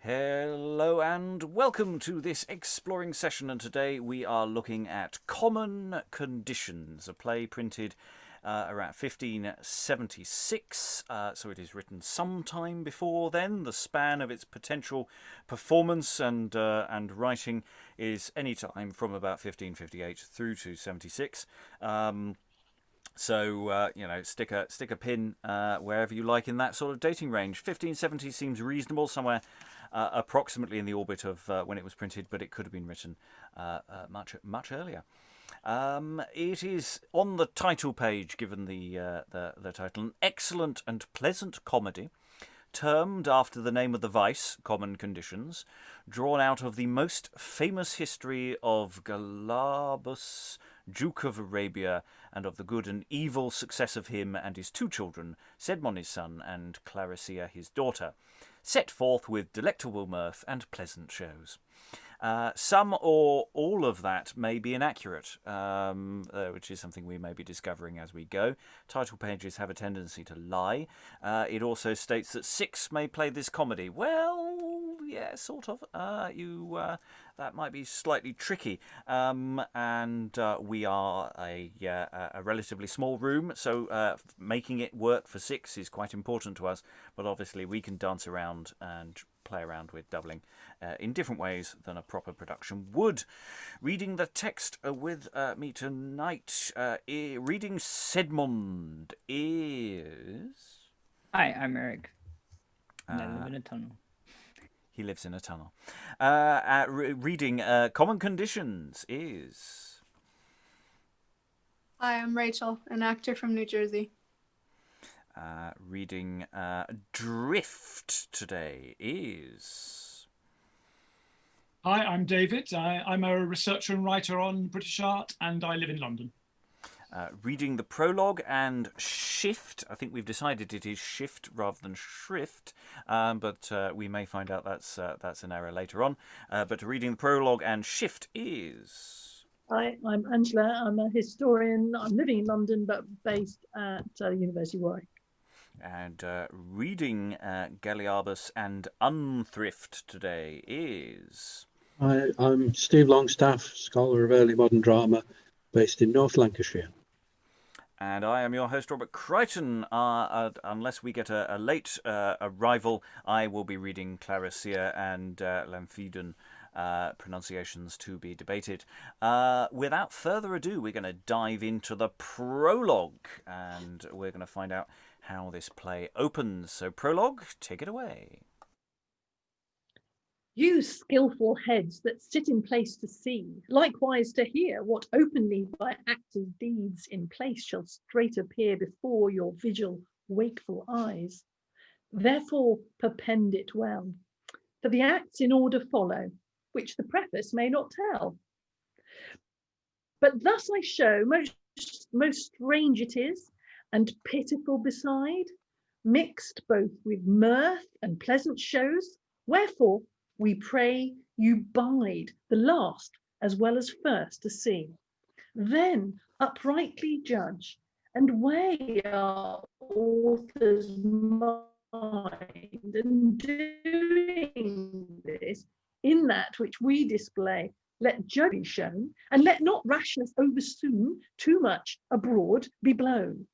Hello and welcome to this exploring session, and today we are looking at Common Conditions, a play printed around 1576, so it is written sometime before then. The span of its potential performance and writing is any time from about 1558 through to 76. So, stick a pin wherever you like in that sort of dating range. 1570 seems reasonable, somewhere approximately in the orbit of when it was printed, but it could have been written much earlier. It is on the title page, given the title, an excellent and pleasant comedy, termed after the name of the vice, Common Conditions, drawn out of the most famous history of Galiarbus, Duke of Arabia, and of the good and evil success of him and his two children, Sedmond his son and Clarisia his daughter, set forth with delectable mirth and pleasant shows. Some or all of that may be inaccurate, which is something we may be discovering as we go. Title pages have a tendency to lie. It also states that 6 may play this comedy. Well, yeah, sort of. That might be slightly tricky. And we are a relatively small room, so making it work for 6 is quite important to us. But obviously we can dance around and play around with doubling in different ways than a proper production would. Reading the text with me tonight, reading Sedmond is... Hi, I'm Eric. And I live in a tunnel. He lives in a tunnel. Reading Common Conditions is... Hi, I'm Rachael, an actor from New Jersey. Reading Drift today is... Hi, I'm David. I'm a researcher and writer on British art, and I live in London. Reading the Prologue and Shift. I think we've decided it is Shift rather than Shrift, but we may find out that's an error later on. But reading the Prologue and Shift is... Hi, I'm Angela. I'm a historian. I'm living in London, but based at University of Warwick. And reading Galiarbus and Unthrift today is... Hi, I'm Steve Longstaffe, scholar of early modern drama, based in North Lancashire. And I am your host, Robert Crighton. Unless we get a late arrival, I will be reading Clarisia and Lamphedon, pronunciations to be debated. Without further ado, we're going to dive into the prologue, and we're going to find out how this play opens. So, prologue, take it away. You skillful heads that sit in place to see, likewise to hear what openly by actors' deeds in place shall straight appear before your vigil wakeful eyes. Therefore perpend it well, for the acts in order follow, which the preface may not tell. But thus I show most strange it is, and pitiful beside, mixed both with mirth and pleasant shows, wherefore we pray you bide the last as well as first to see. Then uprightly judge and weigh our author's mind, and doing this in that which we display, let judge be shown, and let not rashness oversoon too much abroad be blown.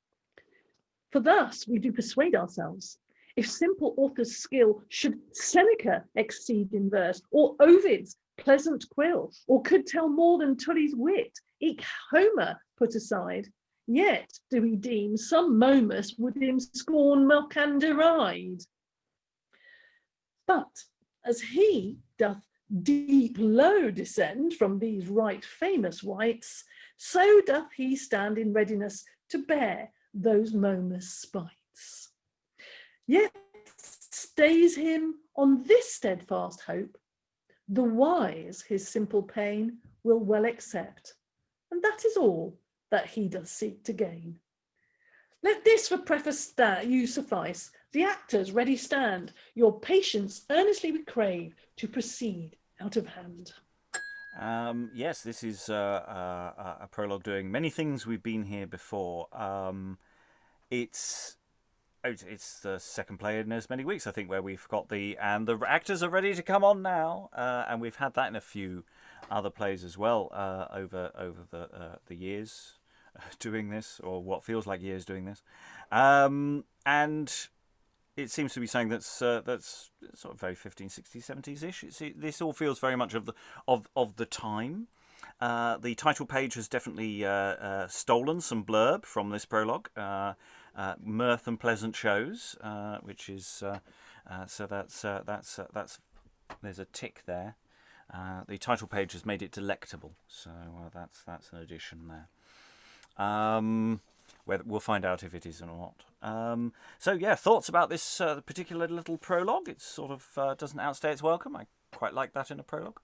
For thus we do persuade ourselves, if simple author's skill should Seneca exceed in verse, or Ovid's pleasant quill, or could tell more than Tully's wit, eke Homer put aside, yet do we deem some Momus would him scorn mock and deride. But as he doth deep low descend from these right famous wights, so doth he stand in readiness to bear those Momus spites. Yet stays him on this steadfast hope, the wise his simple pain will well accept, and that is all that he does seek to gain. Let this for preface you suffice, the actors ready stand, your patience earnestly we crave to proceed out of hand. Yes, this is a prologue doing many things we've been here before. It's It's the second play in as many weeks, I think, where we've got the actors are ready to come on now, and we've had that in a few other plays as well over the years doing this, or what feels like years doing this, and it seems to be something that's sort of very 1560s, 70s ish. This all feels very much of the time. The title page has definitely stolen some blurb from this prologue. Mirth and pleasant shows, which is so that's there's a tick there. The title page has made it delectable, so that's an addition there. We'll find out if it is or not. So yeah, thoughts about this particular little prologue? It sort of doesn't outstay its welcome. I quite like that in a prologue.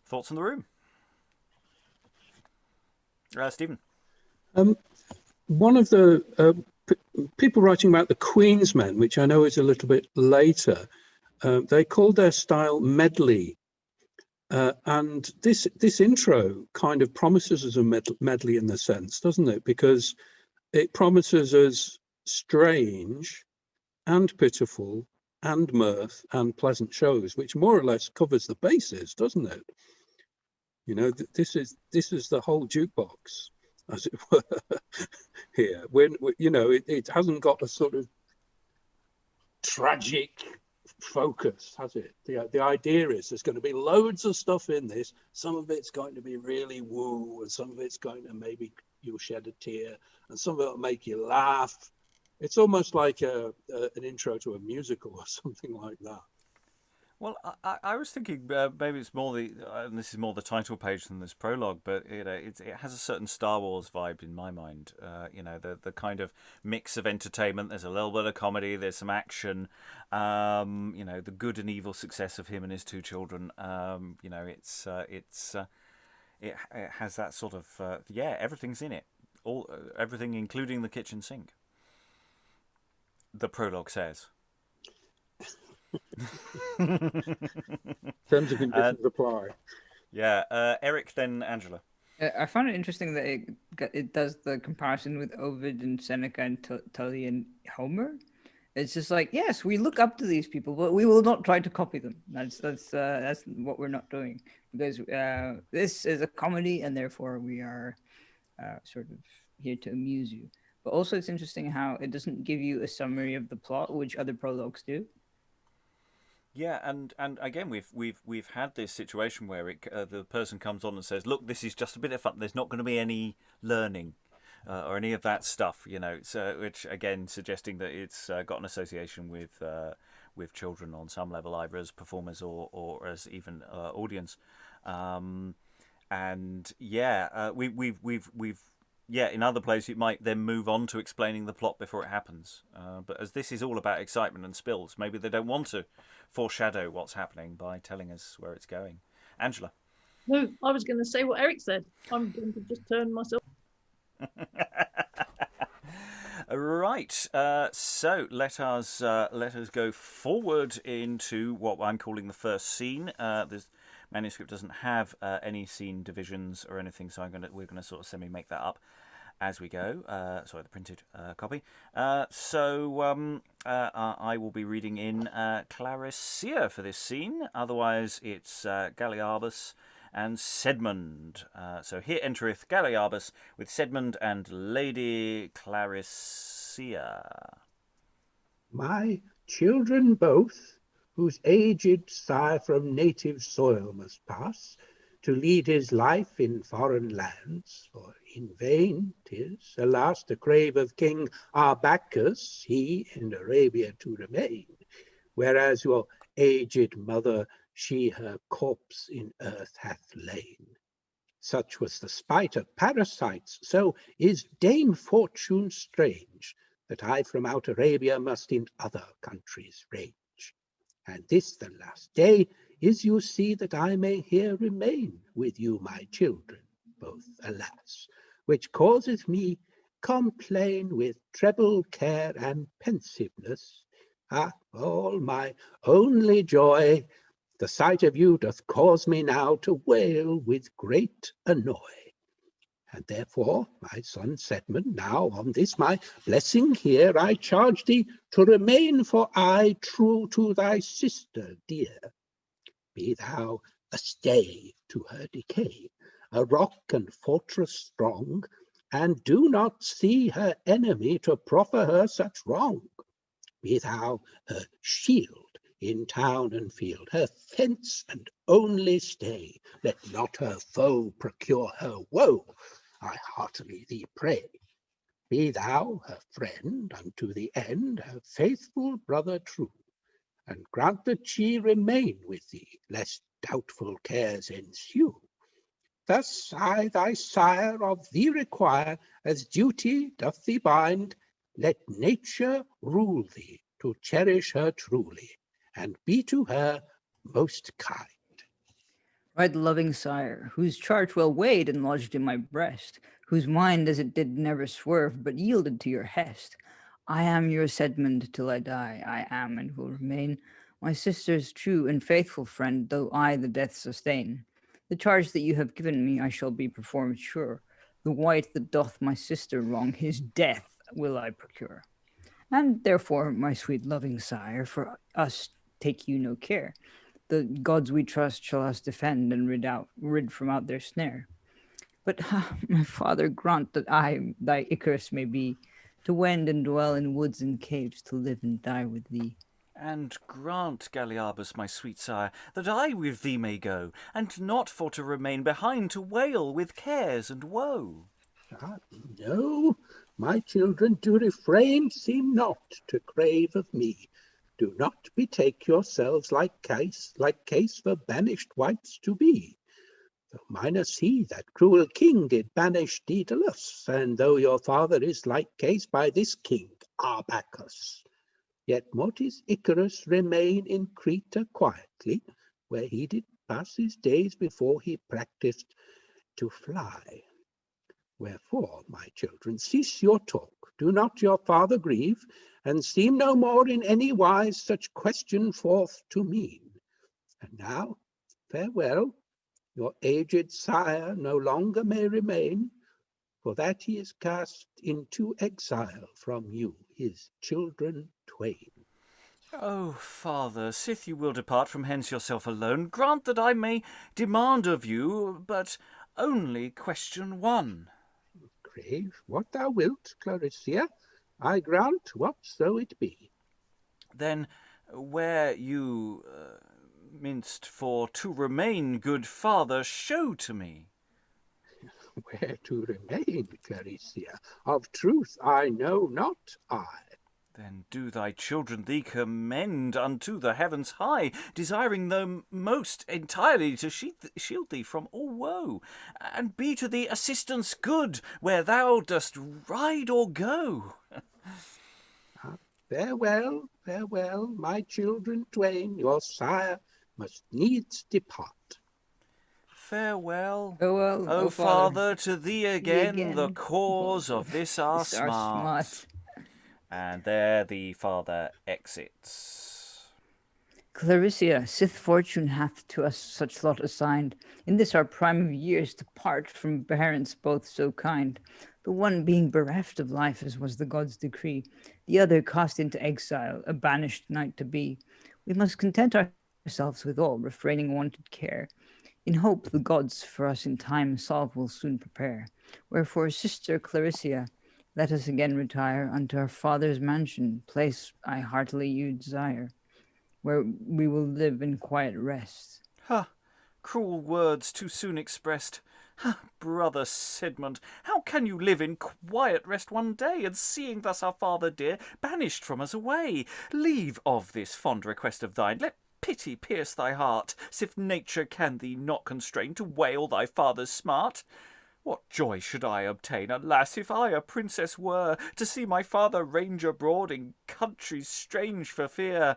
Thoughts in the room? Stephen. One of the people writing about the Queen's Men, which I know is a little bit later, they called their style medley. And this intro kind of promises us a medley in the sense, doesn't it? Because it promises us strange and pitiful and mirth and pleasant shows, which more or less covers the bases, doesn't it? You know, this is the whole jukebox, as it were, here. When you know, it hasn't got a sort of tragic focus, has it? The idea is there's going to be loads of stuff in this. Some of it's going to be really woo, and some of it's going to maybe you'll shed a tear, and some of it will make you laugh. It's almost like an intro to a musical or something like that. Well, I was thinking maybe it's more and this is more the title page than this prologue, but you know, it has a certain Star Wars vibe in my mind. You know, the kind of mix of entertainment. There's a little bit of comedy. There's some action. You know, the good and evil success of him and his two children. You know, it has that sort of everything's in it. Everything, including the kitchen sink. The prologue says. Terms and conditions apply. Yeah, Eric, then Angela. I found it interesting that it does the comparison with Ovid and Seneca and Tully and Homer. It's just like, yes, we look up to these people, but we will not try to copy them. That's what we're not doing, because this is a comedy, and therefore we are sort of here to amuse you. But also, it's interesting how it doesn't give you a summary of the plot, which other prologues do. Yeah, and again, we've had this situation where the person comes on and says, "Look, this is just a bit of fun. There's not going to be any learning or any of that stuff," you know. So, which again, suggesting that it's got an association with children on some level, either as performers or as even audience. And yeah, we've in other places it might then move on to explaining the plot before it happens. But as this is all about excitement and spills, maybe they don't want to foreshadow what's happening by telling us where it's going. Angela? No, I was going to say what Eric said. I'm going to just turn myself. Right. So let us go forward into what I'm calling the first scene. This manuscript doesn't have any scene divisions or anything, so we're gonna sort of semi make that up as we go. Sorry, the printed copy. So I will be reading in Clarisia for this scene. Otherwise, it's Galiarbus and Sedmond. So here entereth Galiarbus with Sedmond and Lady Clarisia. My children both, whose aged sire from native soil must pass, to lead his life in foreign lands, for in vain 'tis, alas, the crave of King Arabacchus, he in Arabia to remain, whereas your aged mother, she her corpse in earth hath lain. Such was the spite of parasites, so is Dame Fortune strange, that I from out Arabia must in other countries range. And this the last day is, you see, that I may here remain with you, my children, both, alas, which causeth me complain with treble care and pensiveness. Ah, all my only joy, the sight of you doth cause me now to wail with great annoy. And therefore, my son Sedmond, now on this my blessing here, I charge thee to remain for aye true to thy sister dear. Be thou a stay to her decay, a rock and fortress strong, and do not see her enemy to proffer her such wrong. Be thou her shield in town and field, her fence and only stay. Let not her foe procure her woe, I heartily thee pray. Be thou her friend unto the end, her faithful brother true, and grant that she remain with thee, lest doubtful cares ensue. Thus I, thy sire, of thee require, as duty doth thee bind, let nature rule thee to cherish her truly, and be to her most kind. Right loving sire, whose charge well weighed and lodged in my breast, whose mind as it did never swerve, but yielded to your hest. I am your Sedmond till I die, I am and will remain my sister's true and faithful friend, though I the death sustain. The charge that you have given me I shall be performed sure. The wight that doth my sister wrong, his death will I procure. And therefore, my sweet loving sire, for us take you no care. The gods we trust shall us defend and rid from out their snare. But my father, grant that I, thy Icarus may be, to wend and dwell in woods and caves, to live and die with thee. And grant, Galiarbus, my sweet sire, that I with thee may go, and not for to remain behind to wail with cares and woe. No, my children, do refrain, seem not to crave of me. Do not betake yourselves like case for banished wights to be. Though Minos he, that cruel king, did banish Daedalus, and though your father is like case by this king, our Bacchus, yet mote his Icarus remain in Crete quietly, where he did pass his days before he practised to fly. Wherefore, my children, cease your talk, do not your father grieve, and seem no more in any wise such question forth to mean. And now, farewell, your aged sire no longer may remain, for that he is cast into exile from you, his children twain. O father, sith you will depart from hence yourself alone, grant that I may demand of you but only question one. Crave what thou wilt, Clarisia, I grant whatso it be. Then, where you minced for to remain, good father, show to me. Where to remain, Clarisia, of truth I know not I. Then do thy children thee commend unto the heavens high, desiring them most entirely to shield thee from all woe, and be to thee assistance good, where thou dost ride or go. Farewell, farewell, my children twain, your sire must needs depart. Farewell, Farewell, O father, to thee again, again. the cause of this our This our smart. And there the father exits. Clarisia, sith fortune hath to us such lot assigned, in this our prime of years to part from parents both so kind, the one being bereft of life as was the god's decree, the other cast into exile, a banished knight to be, we must content ourselves with all, refraining wanted care, in hope the gods for us in time solve will soon prepare. Wherefore, sister Clarisia, let us again retire unto our father's mansion, place I heartily you desire, where we will live in quiet rest. Ha! Cruel words too soon expressed. Ha! Brother Sedmond, how can you live in quiet rest one day, and seeing thus our father dear banished from us away? Leave of this fond request of thine, let pity pierce thy heart, sith nature can thee not constrain to wail thy father's smart. What joy should I obtain, alas, if I a princess were, to see my father range abroad in countries strange for fear?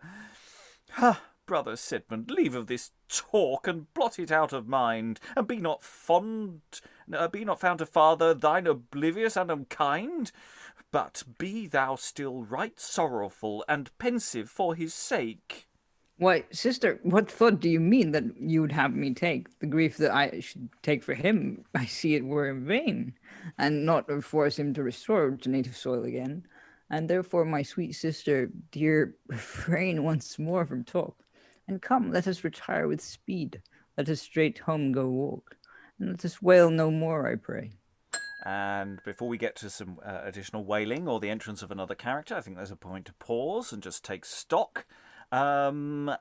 Ha! Brother Sedmond, leave of this talk, and blot it out of mind, and be not found to father thine oblivious and unkind, but be thou still right sorrowful and pensive for his sake. Why, sister, what thought do you mean that you would have me take? The grief that I should take for him, I see it were in vain, and not force him to restore to native soil again. And therefore, my sweet sister, dear, refrain once more from talk. And come, let us retire with speed. Let us straight home go walk. And let us wail no more, I pray. And before we get to some additional wailing or the entrance of another character, I think there's a point to pause and just take stock. So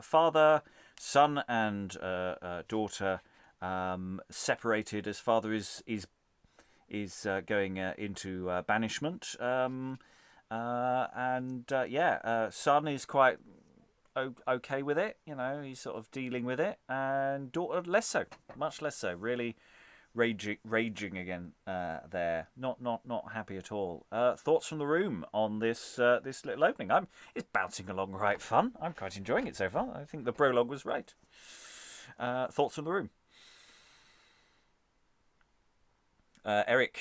father, son, and daughter separated as father is going into banishment. Son is quite okay with it. You know, he's sort of dealing with it, and daughter less so, much less so. Really raging again there. Not happy at all. Thoughts from the room on this little opening? It's bouncing along right fun. I'm quite enjoying it so far. I think the prologue was right. Thoughts from the room? Eric.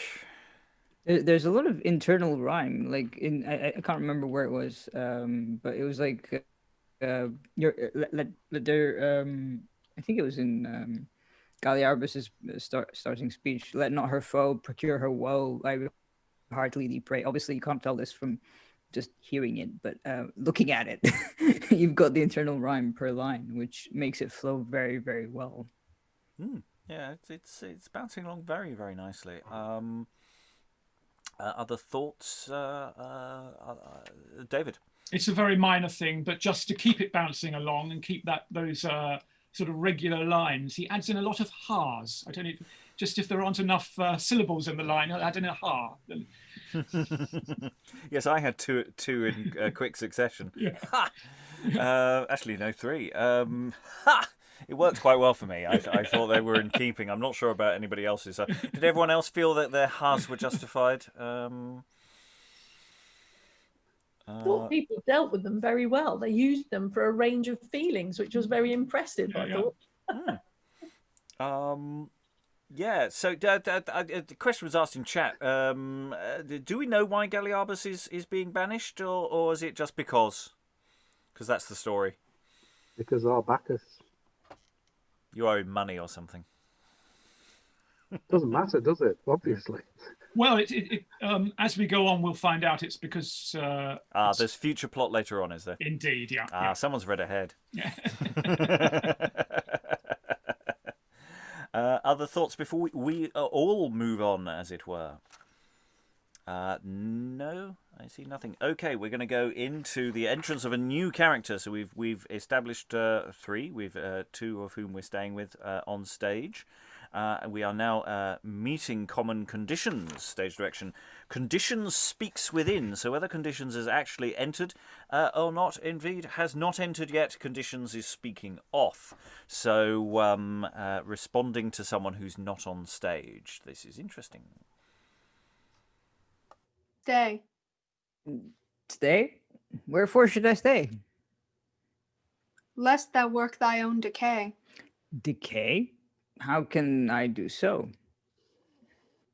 There's a lot of internal rhyme, like I can't remember where it was, but it was like I think it was in Galiarbus' starting speech. Let not her foe procure her woe. I heartily pray. Obviously, you can't tell this from just hearing it, but looking at it, you've got the internal rhyme per line, which makes it flow very, very well. Yeah, it's bouncing along very, very nicely. Other thoughts, David? It's a very minor thing, but just to keep it bouncing along and keep those sort of regular lines, he adds in a lot of ha's. I don't know, if there aren't enough syllables in the line, I'll add in a ha. Yes, I had two in quick succession. Yeah. Actually, no, three. It worked quite well for me. I thought they were in keeping. I'm not sure about anybody else's. Did everyone else feel that their ha's were justified? I thought people dealt with them very well. They used them for a range of feelings, which was very impressive, I thought. Yeah, so the question was asked in chat. Do we know why Galiarbus is being banished, or is it just because? Because that's the story. Because our Bacchus. You owe him money or something. Doesn't matter, does it? Obviously. Well, as we go on, we'll find out it's because... there's future plot later on, is there? Indeed, yeah. Someone's read ahead. Yeah. Other thoughts before we all move on, as it were? No, I see nothing. Okay, we're going to go into the entrance of a new character. So we've established three. We've two of whom we're staying with on stage. We are now meeting common conditions. Stage direction. Conditions speaks within. So whether conditions has actually entered or not, indeed, has not entered yet. Conditions is speaking off. So responding to someone who's not on stage. This is interesting. Stay. Stay? Wherefore should I stay? Lest thou work thy own decay. Decay? How can I do so?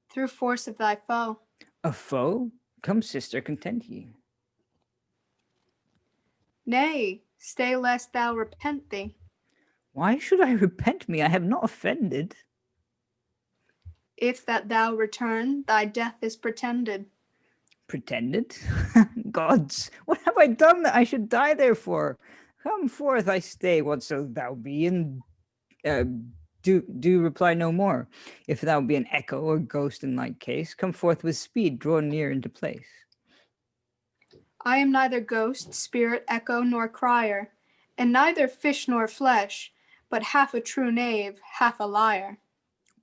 Through force of thy foe. A foe? Come, sister, content ye. Nay, stay lest thou repent thee. Why should I repent me? I have not offended. If that thou return, thy death is pretended. Pretended? Gods, what have I done that I should die therefore? Come forth, I stay, whatso thou be, and do reply no more. If thou be an echo or ghost in like case, come forth with speed, draw near into place. I am neither ghost, spirit, echo, nor crier, and neither fish nor flesh, but half a true knave, half a liar.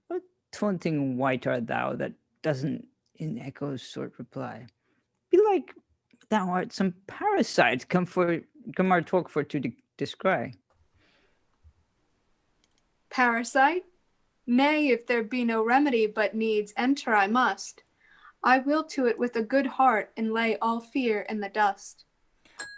What taunting wight art thou that doesn't in echo's sort reply? Be like thou art some parasite, come our talk for to descry. Parasite? Nay, if there be no remedy but needs enter I must. I will to it with a good heart and lay all fear in the dust.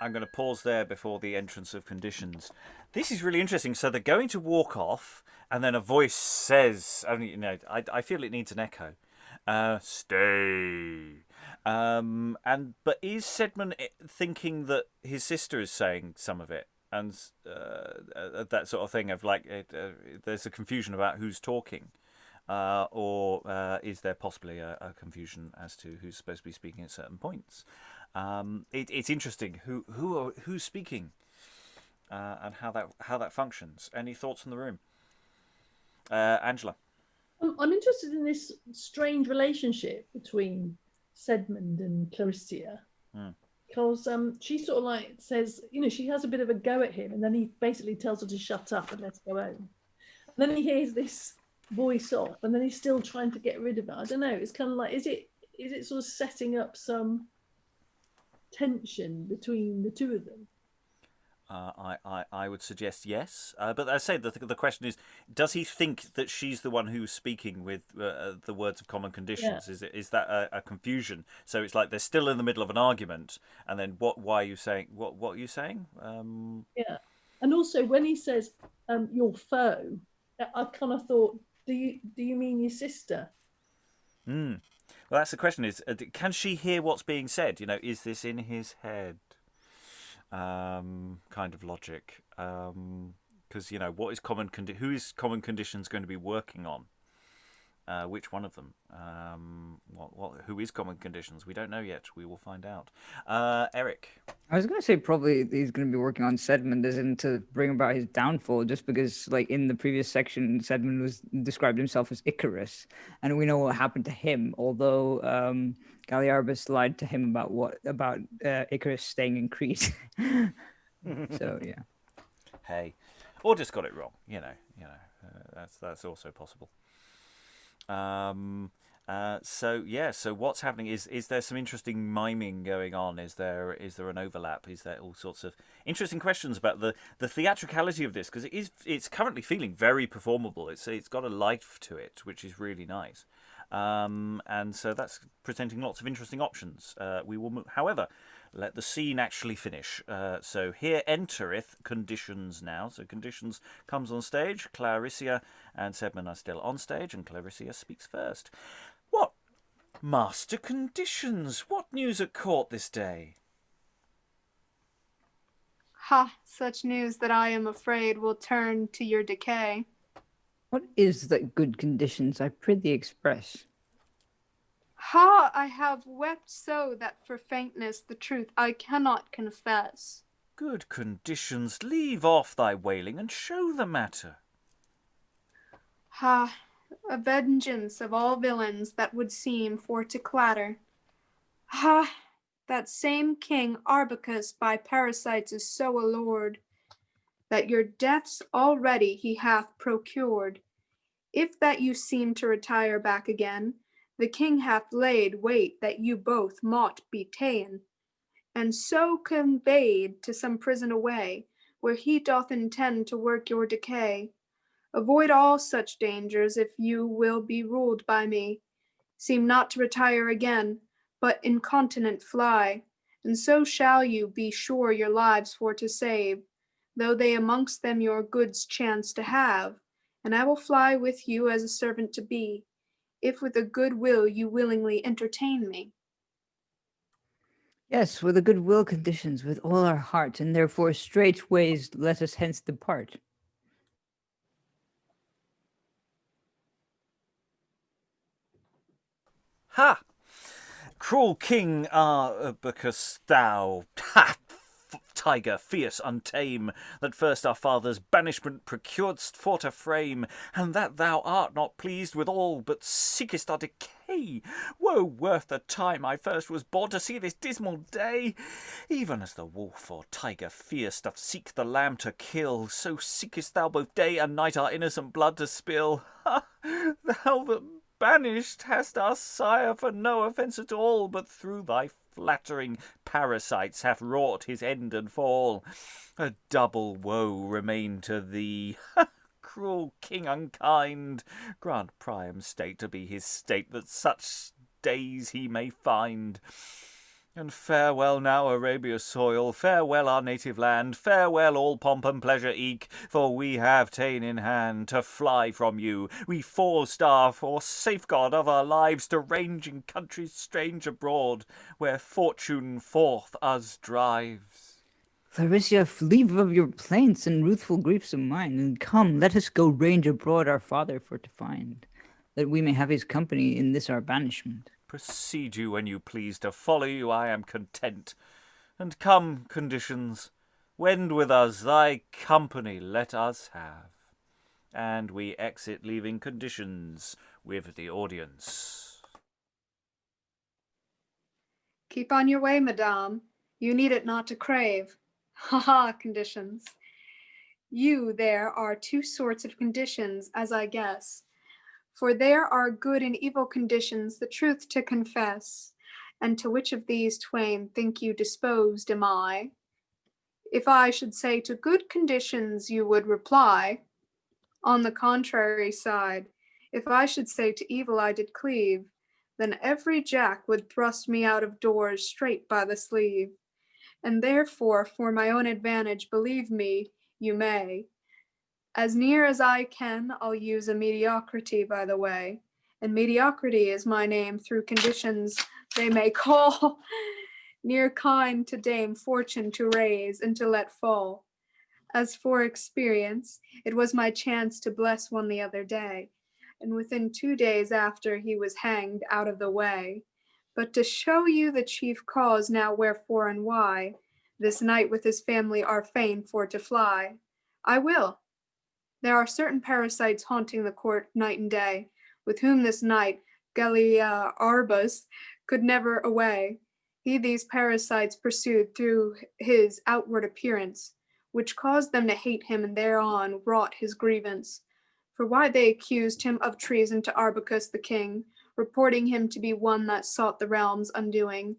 I'm going to pause there before the entrance of conditions. This is really interesting. So they're going to walk off, and then a voice says, I feel it needs an echo. Stay. But is Sedmond thinking that his sister is saying some of it, and that sort of thing of like there's a confusion about who's talking, or is there possibly a confusion as to who's supposed to be speaking at certain points? It's interesting who's speaking, and how that functions. Any thoughts from the room, Angela? I'm interested in this strange relationship between Sedmond and Clarisia, because she sort of like says, she has a bit of a go at him, and then he basically tells her to shut up and let's go home. And then he hears this voice off, and then he's still trying to get rid of it. I don't know. It's kind of like, is it sort of setting up some tension between the two of them? I would suggest yes, but I say the question is, does he think that she's the one who's speaking with the words of common conditions? Yeah. Is that a confusion? So it's like they're still in the middle of an argument, and then why are you saying what are you saying? Yeah, and also when he says your foe, I kind of thought, do you mean your sister? Well, that's the question: is can she hear what's being said? Is this in his head? Kind of logic, because what is who is common conditions going to be working on? Which one of them? Who is common conditions? We don't know yet. We will find out. Eric, I was going to say probably he's going to be working on Sedmond as in to bring about his downfall, just because like in the previous section, Sedmond described himself as Icarus, and we know what happened to him. Although Galiarbus lied to him about Icarus staying in Crete. So yeah. Hey, or just got it wrong. That's also possible. So what's happening is there some interesting miming going on? Is there an overlap? Is there all sorts of interesting questions about the theatricality of this? Because it's currently feeling very performable. It's got a life to it, which is really nice. And so that's presenting lots of interesting options. We will move, however, let the scene actually finish. So here entereth Conditions now. So Conditions comes on stage. Clarisia and Sedmond are still on stage, and Clarisia speaks first. What, Master Conditions? What news at court this day? Ha, such news that I am afraid will turn to your decay. What is that good Conditions, I prithee express? Ha, I have wept so that for faintness the truth I cannot confess. Good Conditions, leave off thy wailing and show the matter. Ha, a vengeance of all villains that would seem for to clatter. Ha, that same king Arbicus by parasites is so allured, that your deaths already he hath procured. If that you seem to retire back again, the king hath laid wait that you both mought be ta'en, and so conveyed to some prison away, where he doth intend to work your decay. Avoid all such dangers if you will be ruled by me. Seem not to retire again, but incontinent fly, and so shall you be sure your lives for to save, though they amongst them your goods chance to have, and I will fly with you as a servant to be, if with a good will you willingly entertain me. Yes, with a good will Conditions, with all our heart, and therefore straightways let us hence depart. Ha! Cruel king Arbicus, thou, tiger, fierce, untame, that first our father's banishment procuredst for to frame, and that thou art not pleased with all, but seekest our decay. Woe worth the time I first was born to see this dismal day. Even as the wolf or tiger fierce doth seek the lamb to kill, so seekest thou both day and night our innocent blood to spill. Ha! Thou that banished hast our sire for no offence at all, but through thy flattering parasites hath wrought his end and fall. A double woe remain to thee. Cruel king unkind, grant Priam's state to be his state, that such days he may find. And farewell now Arabia's soil, farewell our native land, farewell all pomp and pleasure eke, for we have ta'en in hand to fly from you. We forced our for safeguard of our lives to range in countries strange abroad, where fortune forth us drives. Clarisia, leave of your plaints and ruthful griefs of mine, and come, let us go range abroad our father for to find, that we may have his company in this our banishment. Proceed you when you please, to follow you I am content. And come, Conditions, wend with us, thy company let us have. And we exit, leaving Conditions with the audience. Keep on your way, madame. You need it not to crave. Ha ha, Conditions. You there are two sorts of conditions, as I guess. For there are good and evil conditions, the truth to confess. And to which of these twain think you disposed am I? If I should say to good conditions, you would reply, on the contrary side. If I should say to evil I did cleave, then every jack would thrust me out of doors straight by the sleeve. And therefore, for my own advantage, believe me, you may. As near as I can, I'll use a mediocrity by the way. And mediocrity is my name through conditions they may call near kind to Dame Fortune to raise and to let fall. As for experience, it was my chance to bless one the other day, and within 2 days after he was hanged out of the way. But to show you the chief cause now wherefore and why, this knight with his family are fain for to fly, I will. There are certain parasites haunting the court night and day, with whom this knight, Galiarbus, could never away. He these parasites pursued through his outward appearance, which caused them to hate him, and thereon wrought his grievance. For why they accused him of treason to Arbicus the king, reporting him to be one that sought the realm's undoing,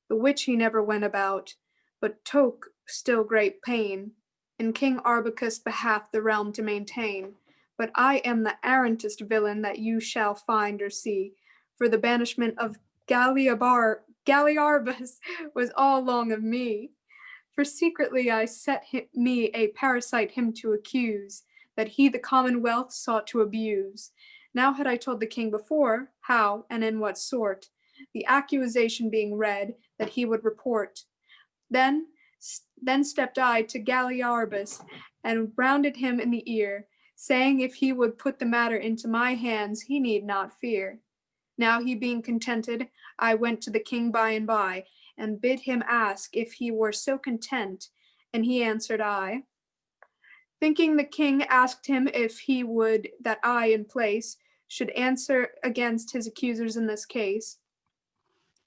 the which he never went about, but took still great pain, in King Arbicus' behalf the realm to maintain. But I am the arrantest villain that you shall find or see, for the banishment of Galiarbus was all long of me. For secretly I set me a parasite him to accuse, that he the commonwealth sought to abuse. Now had I told the king before, how and in what sort, the accusation being read, that he would report. Then stepped I to Galiarbus, and rounded him in the ear, saying if he would put the matter into my hands, he need not fear. Now he being contented, I went to the king by and by, and bid him ask if he were so content, and he answered I. Thinking the king asked him if he would that I in place should answer against his accusers in this case.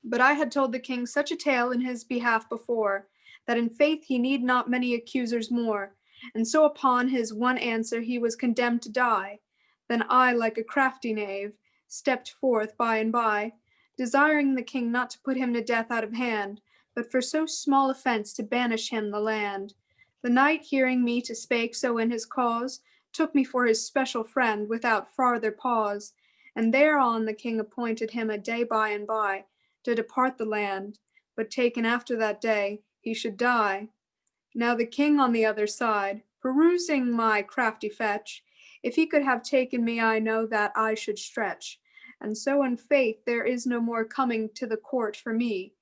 But I had told the king such a tale in his behalf before, that in faith he need not many accusers more, and so upon his one answer he was condemned to die. Then I, like a crafty knave, stepped forth by and by, desiring the king not to put him to death out of hand, but for so small offence to banish him the land. The knight, hearing me to spake so in his cause, took me for his special friend without farther pause, and thereon the king appointed him a day by and by to depart the land, but taken after that day he should die. Now the king on the other side, perusing my crafty fetch, if he could have taken me, I know that I should stretch. And so in faith there is no more coming to the court for me.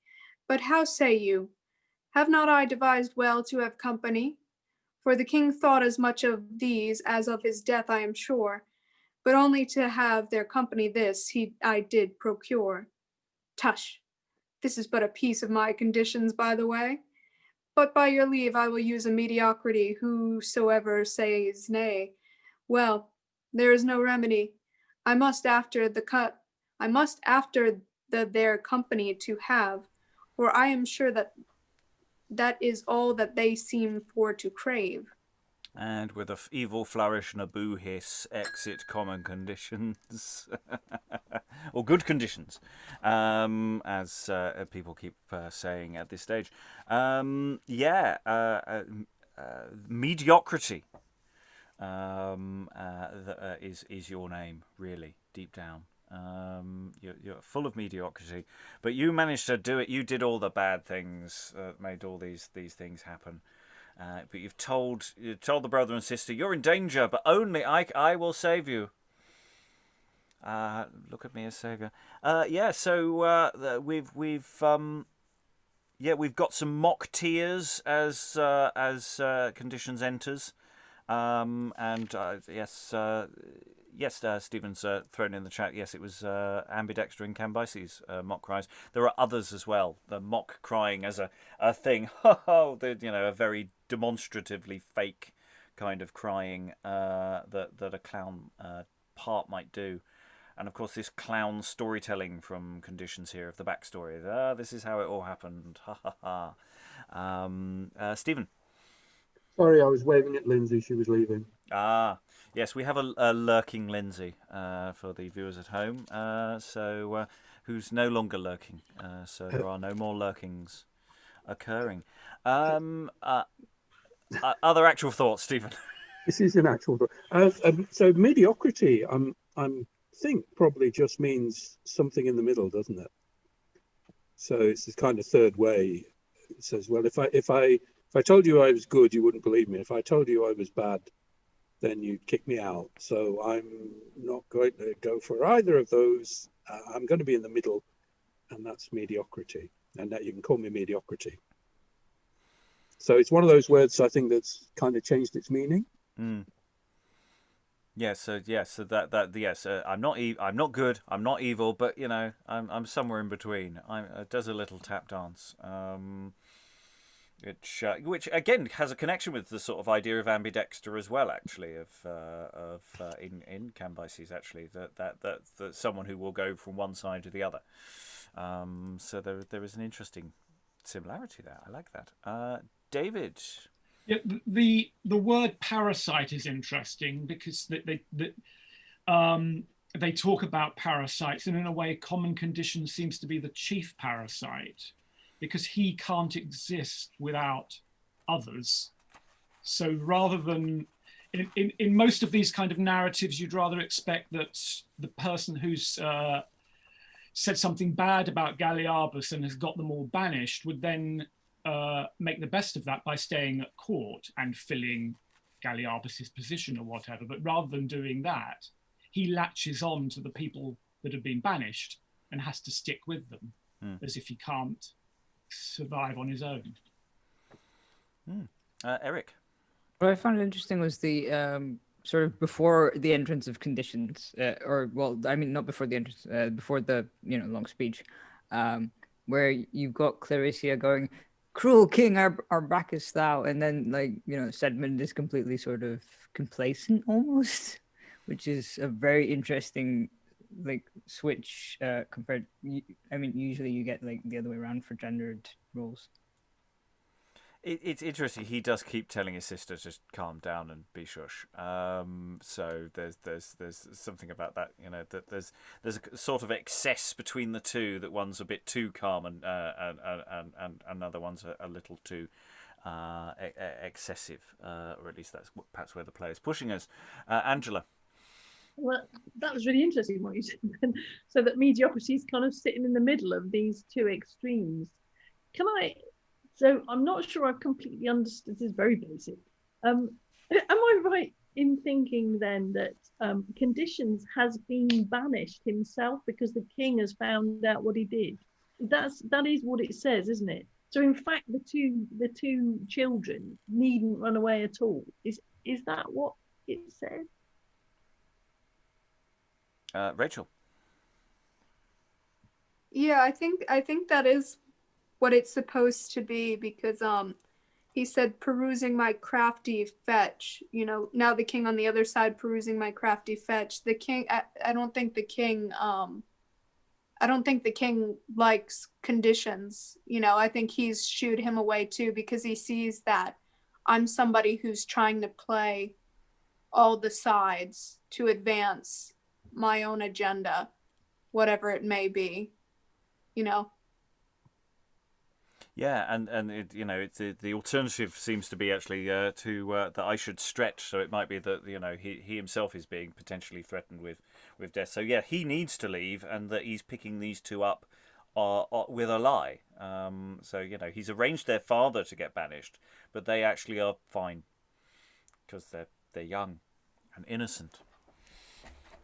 But how say you? Have not I devised well to have company? For the king thought as much of these as of his death, I am sure. But only to have their company this I did procure. Tush! This is but a piece of my conditions, by the way. But by your leave I will use a mediocrity, whosoever says nay. Well, there is no remedy. I must after their company to have, for I am sure that is all that they seem for to crave. And with a evil flourish and a boo hiss, exit common conditions. Or good conditions, as people keep saying at this stage. Mediocrity is your name, really, deep down. You're full of mediocrity, but you managed to do it. You did all the bad things, made all these things happen. But you've told the brother and sister you're in danger, but only I will save you. Look at me as savior. So we've got some mock tears as conditions enters, Stephen's thrown in the chat. Yes, it was ambidexter in Cambyses mock cries. There are others as well. The mock crying as a thing. A very demonstratively fake kind of crying that a clown part might do. And of course, this clown storytelling from conditions here of the backstory. This is how it all happened. Stephen. Sorry, I was waving at Lindsay. She was leaving. Yes, we have a lurking Lindsay for the viewers at home. Who's no longer lurking. So there are no more lurkings occurring. Other actual thoughts, Stephen? This is an actual thought. So mediocrity, I'm think probably just means something in the middle, doesn't it? So it's this kind of third way. It says, well, if I told you I was good, you wouldn't believe me. If I told you I was bad, then you'd kick me out. So I'm not going to go for either of those. I'm going to be in the middle, and that's mediocrity. And that you can call me mediocrity. So it's one of those words I think that's kind of changed its meaning. Mm. Yes. I'm not good. I'm not evil, but I'm somewhere in between. It does a little tap dance. Which again has a connection with the sort of idea of ambidexter as well, actually, in Cambyses, actually, that someone who will go from one side to the other. So there is an interesting similarity there. I like that. David. Yeah, the word parasite is interesting because they talk about parasites, and in a way, common condition seems to be the chief parasite, because he can't exist without others. So rather than in most of these kind of narratives, you'd rather expect that the person who's said something bad about Galiarbus and has got them all banished would then make the best of that by staying at court and filling Galiarbus's position or whatever. But rather than doing that, he latches on to the people that have been banished and has to stick with them as if he can't survive on his own. Eric. What I found interesting was the sort of before the entrance of conditions, not before the entrance, before the long speech, where you've got Clarisia going, "Cruel king, our backest thou," and then Sedmond is completely sort of complacent almost, which is a very interesting switch compared. Usually you get the other way around for gendered roles. It's interesting. He does keep telling his sister to calm down and be shush. So there's something about that, that there's a sort of excess between the two. That one's a bit too calm and another one's a little too excessive, or at least that's perhaps where the play is pushing us. Angela. Well, that was really interesting what you said then. So that mediocrity is kind of sitting in the middle of these two extremes. So I'm not sure I've completely understood. This is very basic. Am I right in thinking then that Conditions has been banished himself because the king has found out what he did? That is what it says, isn't it? So in fact, the two children needn't run away at all. Is that what it said? Rachael. Yeah, I think that is what it's supposed to be, because he said, perusing my crafty fetch, now the king on the other side perusing my crafty fetch. The king, I don't think the king likes Conditions. I think he's shooed him away too, because he sees that I'm somebody who's trying to play all the sides to advance my own agenda, whatever it may be, Yeah, and it, it's the alternative seems to be actually that I should stretch. So it might be that he himself is being potentially threatened with death. So yeah, he needs to leave, and that he's picking these two up with a lie. So he's arranged their father to get banished, but they actually are fine because they're young and innocent.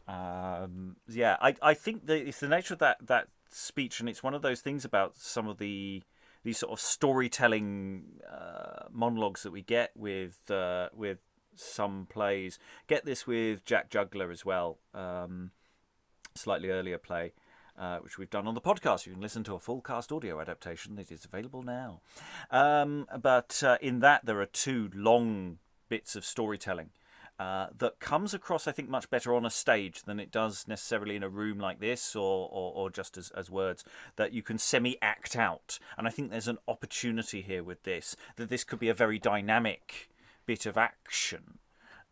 Yeah, I think that it's the nature of that speech, and it's one of those things about some of these sort of storytelling monologues that we get with some plays. Get this with Jack Juggler as well, slightly earlier play, which we've done on the podcast. You can listen to a full cast audio adaptation. It is available now. But in that, there are two long bits of storytelling that comes across, I think, much better on a stage than it does necessarily in a room like this or just as words that you can semi-act out. And I think there's an opportunity here with this, that this could be a very dynamic bit of action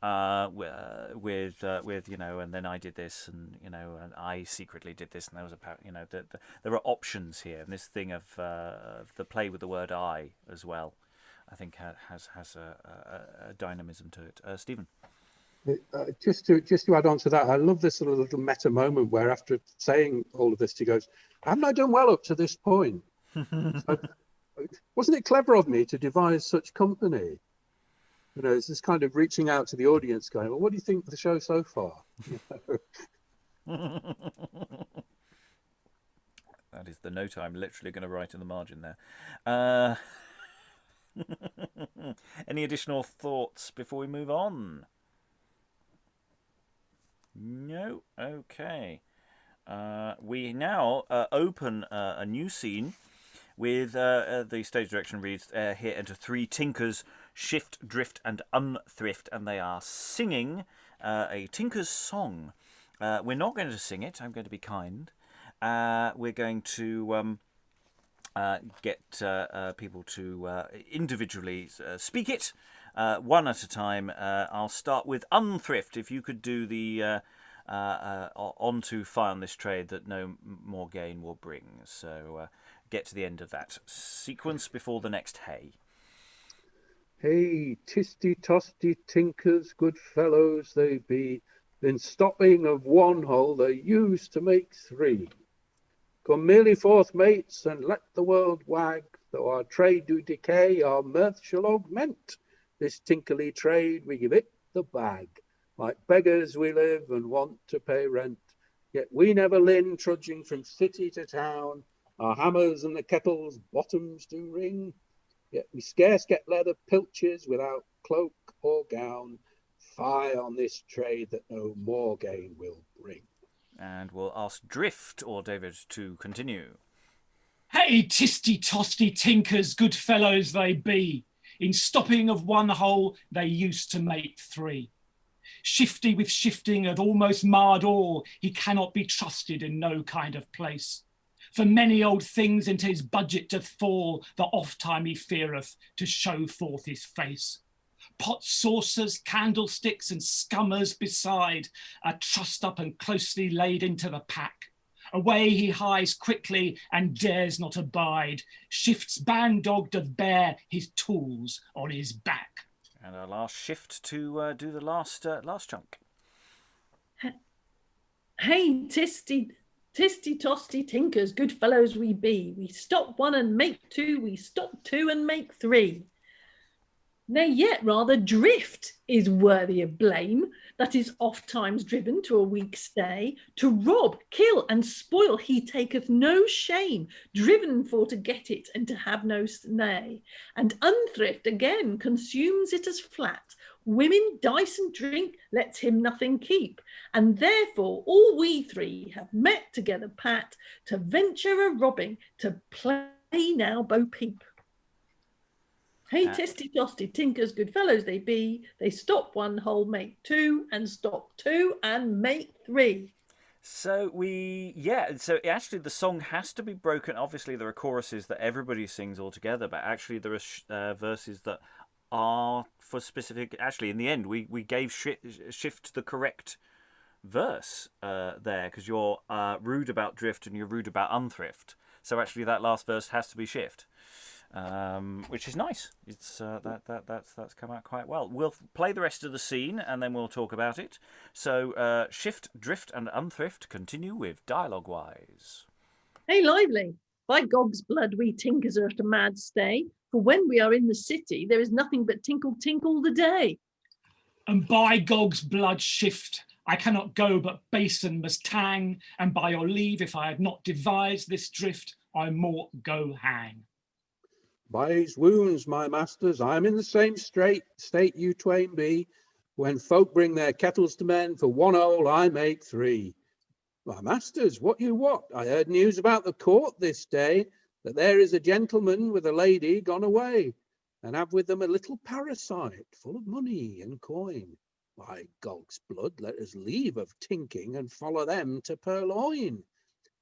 with and then I did this, and and I secretly did this, and there was there are options here, and this thing of the play with the word I as well, I think has a dynamism to it. Stephen. Just to add on to that, I love this little meta moment where after saying all of this, he goes, "Haven't I done well up to this point?" Wasn't it clever of me to devise such company? It's this kind of reaching out to the audience, going, "Well, what do you think of the show so far?" That is the note I'm literally going to write in the margin there. Any additional thoughts before we move on? No? Okay. We now open a new scene with the stage direction reads, here enter three tinkers, Shift, Drift and Unthrift, and they are singing a tinker's song. We're not going to sing it. I'm going to be kind. We're going to get people to individually speak it, one at a time. I'll start with Unthrift. If you could do the on to fire on this trade that no more gain will bring. So get to the end of that sequence before the next hey. Hey, tisty-tosty tinkers, good fellows they be, in stopping of one hole they used to make three. Come merely forth, mates, and let the world wag, though our trade do decay, our mirth shall augment. This tinkerly trade, we give it the bag. Like beggars we live and want to pay rent, yet we never lin, trudging from city to town. Our hammers and the kettle's bottoms do ring, yet we scarce get leather pilches without cloak or gown. Fie on this trade that no more gain will bring. And we'll ask Drift or David to continue. Hey, tisty-tosty tinkers, good fellows they be. In stopping of one hole, they used to make three. Shifty with shifting had almost marred all. He cannot be trusted in no kind of place. For many old things into his budget doth fall, the oft time he feareth to show forth his face. Pots, saucers, candlesticks and scummers beside are trussed up and closely laid into the pack. Away he hies quickly and dares not abide. Shift's bandog doth bear his tools on his back. And our last Shift to do the last chunk. Hey, tisty-tosty tinkers, good fellows we be. We stop one and make two, we stop two and make three. Nay, yet rather drift is worthy of blame, that is oft times driven to a weak stay. To rob, kill, and spoil he taketh no shame, driven for to get it and to have no nay. And Unthrift again consumes it as flat. Women, dice and drink, lets him nothing keep. And therefore all we three have met together, Pat, to venture a robbing, to play now Bo Peep. Hey, tisty-tosty tinkers, good fellows they be. They stop one hole, make two, and stop two, and make three. So so actually the song has to be broken. Obviously there are choruses that everybody sings all together, but actually there are verses that are for specific. Actually, in the end, we gave Shift the correct verse there, because you're rude about Drift and you're rude about Unthrift. So actually that last verse has to be Shift. which is nice. It's that's come out quite well. We'll play the rest of the scene and then we'll talk about it. So Shift, Drift, and Unthrift continue with dialogue-wise. Hey, lively! By Gog's blood, we tinkers are at a mad stay. For when we are in the city, there is nothing but tinkle tinkle the day. And by Gog's blood, Shift, I cannot go but basin must tang, and by your leave, if I had not devised this drift, I more go hang. By his wounds, my masters, I'm in the same state you twain be. When folk bring their kettles to mend, for one hole I make three. My masters, what you what? I heard news about the court this day, that there is a gentleman with a lady gone away, and have with them a little parasite full of money and coin. By Gog's blood, let us leave of tinking and follow them to purloin.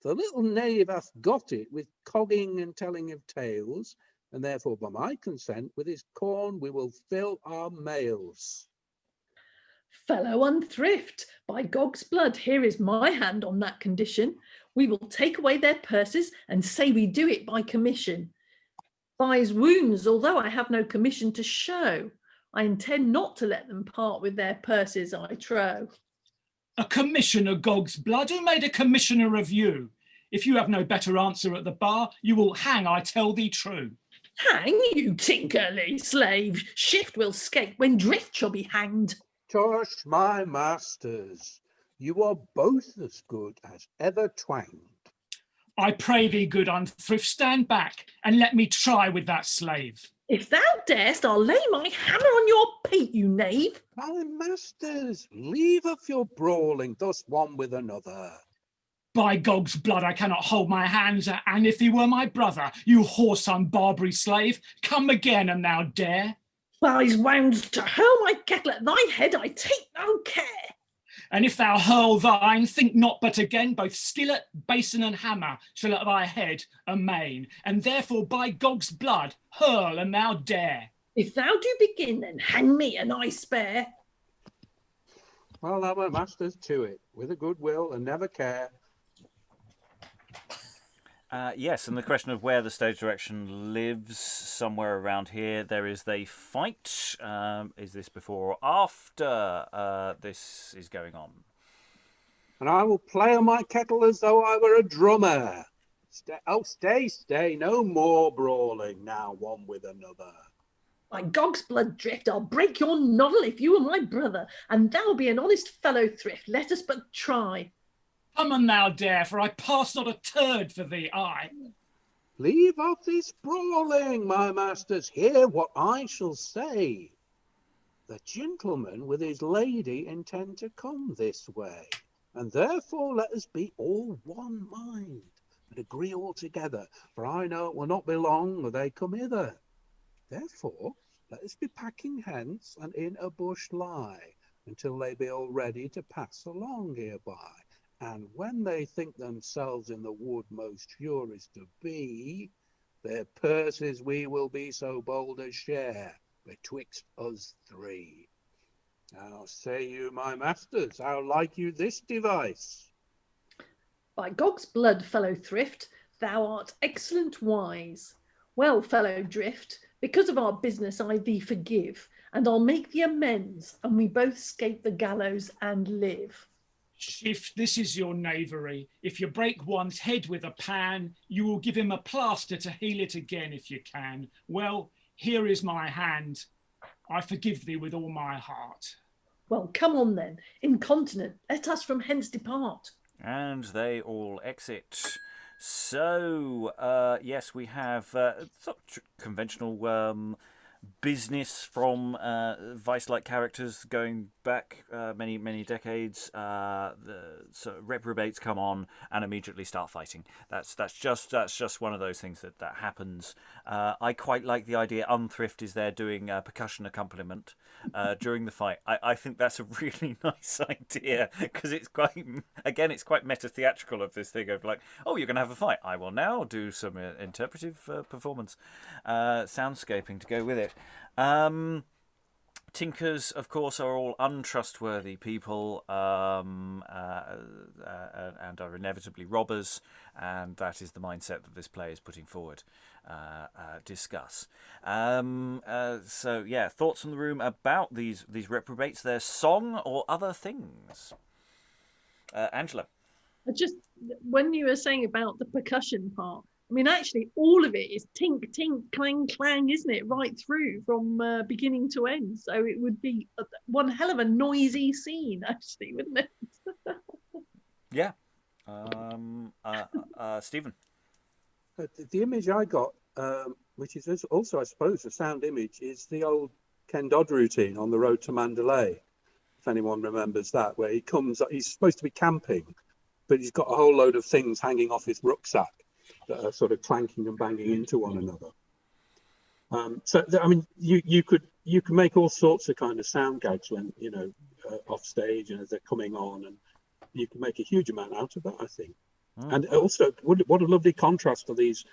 The little knave hath got it with cogging and telling of tales, and therefore by my consent with his corn we will fill our mails. Fellow Unthrift, by Gog's blood, here is my hand on that condition. We will take away their purses and say we do it by commission. By his wounds, although I have no commission to show, I intend not to let them part with their purses, I trow. A commissioner, Gog's blood? Who made a commissioner of you? If you have no better answer at the bar, you will hang, I tell thee true. Hang, you tinkerly slave! Shift will scape when Drift shall be hanged. Tush, my masters, you are both as good as ever twanged. I pray thee, good Unthrift, stand back and let me try with that slave. If thou darest, I'll lay my hammer on your pate, you knave. My masters, leave off your brawling thus one with another. By Gog's blood, I cannot hold my hands, and if he were my brother, you whoreson Barbary slave, come again and thou dare. By his wounds, to hurl my kettle at thy head, I take no care. And if thou hurl thine, think not but again, both skillet, basin, and hammer shall at thy head amain, and therefore by Gog's blood, hurl and thou dare. If thou do begin, then hang me and I spare. Well, now my masters to it, with a good will and never care. Yes, and the question of where the stage direction lives, somewhere around here, there is the fight. Is this before or after this is going on? And I will play on my kettle as though I were a drummer. Stay, no more brawling now one with another. By Gog's blood, Drift, I'll break your noddle if you are my brother, and thou be an honest fellow, Thrift. Let us but try. Come and thou dare, for I pass not a turd for thee, I. Leave off this brawling, my masters, hear what I shall say. The gentleman with his lady intend to come this way, and therefore let us be all one mind, and agree all together, for I know it will not be long when they come hither. Therefore let us be packing hence, and in a bush lie, until they be all ready to pass along hereby. And when they think themselves in the wood most sure is to be, their purses we will be so bold as share betwixt us three. Now say you, my masters, how like you this device? By Gog's blood, fellow Thrift, thou art excellent wise. Well, fellow Drift, because of our business I thee forgive, and I'll make thee amends, and we both scape the gallows and live. Shift, this is your knavery. If you break one's head with a pan, you will give him a plaster to heal it again if you can. Well, here is my hand. I forgive thee with all my heart. Well, come on then, incontinent, let us from hence depart. And they all exit. So, yes, we have sort of conventional business from vice-like characters going back many decades. So reprobates come on and immediately start fighting. That's just one of those things that happens. I quite like the idea Unthrift is there doing percussion accompaniment during the fight. I think that's a really nice idea because it's quite meta-theatrical of this thing of like, oh, you're going to have a fight. I will now do some interpretive performance, soundscaping to go with it. tinkers, of course, are all untrustworthy people and are inevitably robbers, and that is the mindset that this play is putting forward. Discuss. So, yeah, thoughts from the room about these reprobates, their song or other things? Angela. Just when you were saying about the percussion part, I mean, actually, all of it is tink, tink, clang, clang, isn't it? Right through from beginning to end. So it would be one hell of a noisy scene, actually, wouldn't it? Yeah. Stephen. The image I got, which is also, I suppose, a sound image, is the old Ken Dodd routine on the road to Mandalay, if anyone remembers that, where he's supposed to be camping, but he's got a whole load of things hanging off his rucksack that are sort of clanking and banging into one another. I mean, you could make all sorts of kind of sound gags when, off stage and as they're coming on, and you can make a huge amount out of that, I think. And also, what a lovely contrast to these,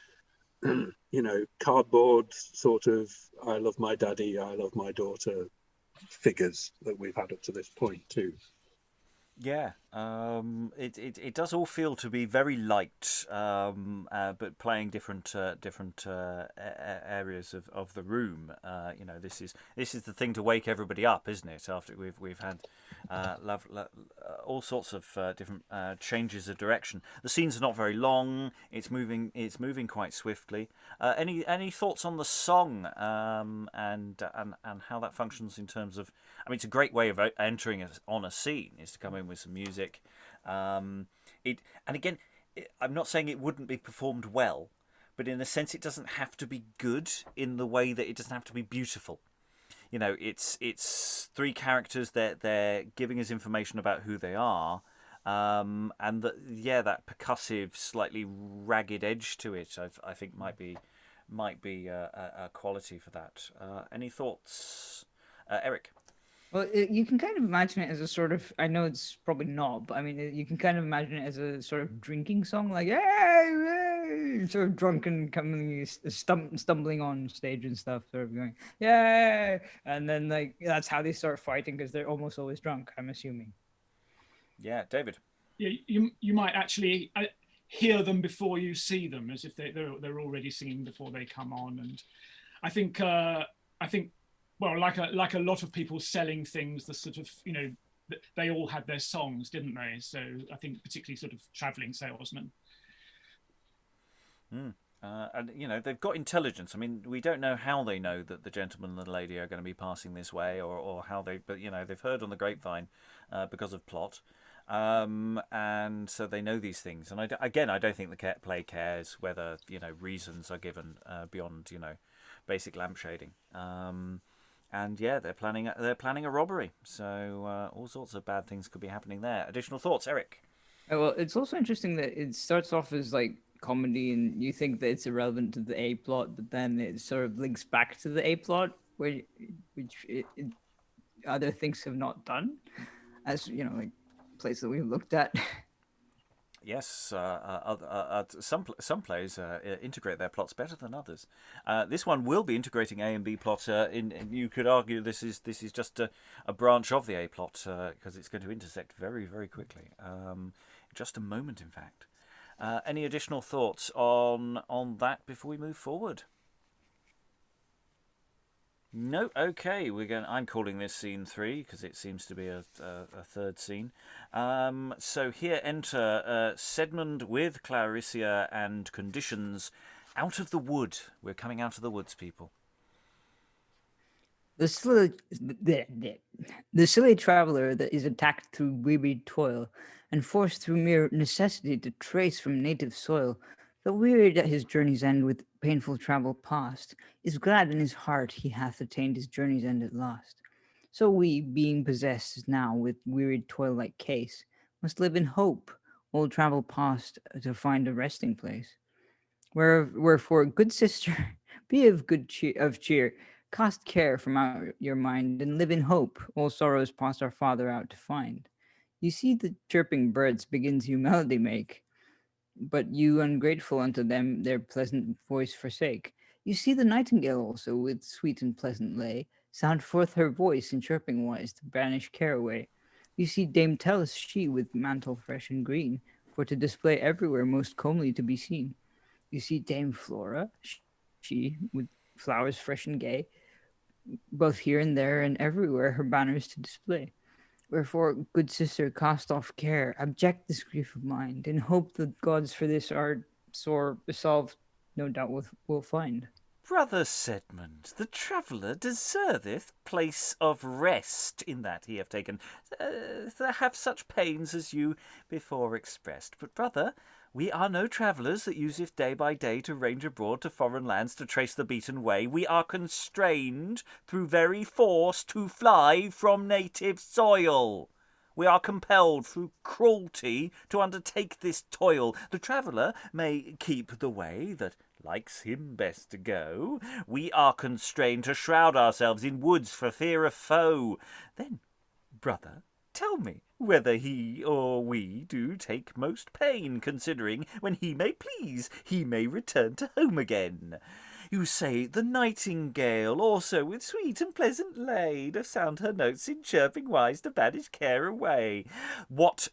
cardboard sort of "I love my daddy, I love my daughter" figures that we've had up to this point too. Yeah, it does all feel to be very light, but playing different areas of the room. This is the thing to wake everybody up, isn't it? After we've had all sorts of different changes of direction. The scenes are not very long. It's moving quite swiftly. Any thoughts on the song and how that functions in terms of? I mean, it's a great way of entering on a scene is to come in with some music. I'm not saying it wouldn't be performed well, but in a sense, it doesn't have to be good in the way that it doesn't have to be beautiful. It's three characters that they're giving us information about who they are, and that percussive, slightly ragged edge to it, I think might be a quality for that. Any thoughts, Eric? Well, you can kind of imagine it as a sort of, I know it's probably not, but I mean, you can kind of imagine it as a sort of drinking song, like, hey, sort of drunken coming, stumbling on stage and stuff, sort of going, yay. And then, like, that's how they start fighting because they're almost always drunk, I'm assuming. Yeah, David. Yeah, you might actually hear them before you see them, as if they're already singing before they come on. And I think well, like a lot of people selling things, the sort of, they all had their songs, didn't they? So I think particularly sort of traveling salesmen. And they've got intelligence. I mean, we don't know how they know that the gentleman and the lady are going to be passing this way, or how but they've heard on the grapevine because of plot, and so they know these things. And I don't think the play cares whether reasons are given beyond basic lampshading. And yeah, they're planning a robbery. So all sorts of bad things could be happening there. Additional thoughts, Eric? Well, it's also interesting that it starts off as like comedy, and you think that it's irrelevant to the A plot, but then it sort of links back to the A plot, which other things have not done, as like places that we've looked at. Yes, some plays integrate their plots better than others. This one will be integrating A and B plot. You could argue this is just a branch of the A plot because it's going to intersect very, very quickly. Just a moment, in fact. Any additional thoughts on that before we move forward? No, okay. I'm calling this scene 3 because it seems to be a third scene. So here enter Sedmond with Clarisia and conditions out of the wood. We're coming out of the woods, people. The silly traveler that is attacked through wearied toil and forced through mere necessity to trace from native soil, though wearied at his journey's end with painful travel past, is glad in his heart he hath attained his journey's end at last. So we, being possessed now with wearied toil-like case, must live in hope, while travel past to find a resting place. Wherefore, good sister, be of cheer, cast care from out your mind, and live in hope, all sorrows past our Father out to find. You see the chirping birds begins you melody make, but you ungrateful unto them their pleasant voice forsake. You see the nightingale also with sweet and pleasant lay, sound forth her voice in chirping wise to banish care away. You see Dame Tellus, she with mantle fresh and green, for to display everywhere most comely to be seen. You see Dame Flora, she with flowers fresh and gay, both here and there and everywhere her banners to display. Wherefore, good sister, cast off care, abject this grief of mind, and hope the gods for this our sore resolve no doubt will find. Brother Sedmond, the traveller deserveth place of rest, in that he have taken to have such pains as you before expressed. But, brother, we are no travellers that useth day by day to range abroad to foreign lands to trace the beaten way. We are constrained through very force to fly from native soil. We are compelled through cruelty to undertake this toil. The traveller may keep the way that likes him best to go. We are constrained to shroud ourselves in woods for fear of foe. Then, brother, tell me whether he or we do take most pain, considering when he may please, he may return to home again. You say the nightingale also with sweet and pleasant lay doth sound her notes in chirping wise to banish care away. What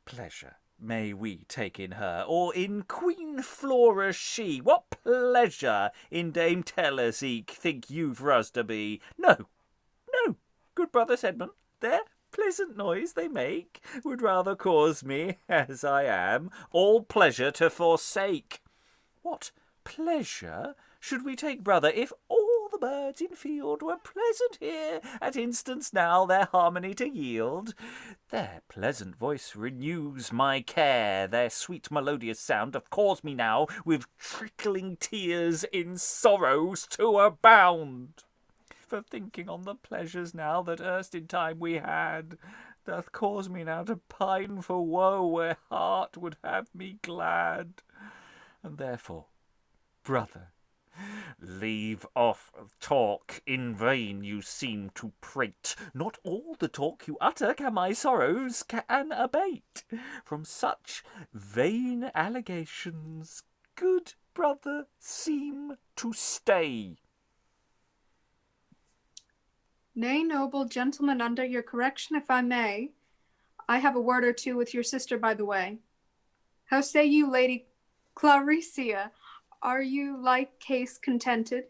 pleasure may we take in her, or in Queen Flora she? What pleasure in Dame Tellus eke think you for us to be? No, good brother Sedmond, their pleasant noise they make would rather cause me, as I am, all pleasure to forsake. What pleasure should we take, brother, if all the birds in field were pleasant here at instance now their harmony to yield? Their pleasant voice renews my care, their sweet melodious sound doth cause me now with trickling tears in sorrows to abound. For thinking on the pleasures now that erst in time we had, doth cause me now to pine for woe where heart would have me glad. And therefore, brother, leave off talk, in vain you seem to prate. Not all the talk you utter can my sorrows can abate. From such vain allegations, good brother, seem to stay. Nay, noble gentleman, under your correction, if I may, I have a word or two with your sister by the way. How say you, Lady Clarisia? Are you like case contented?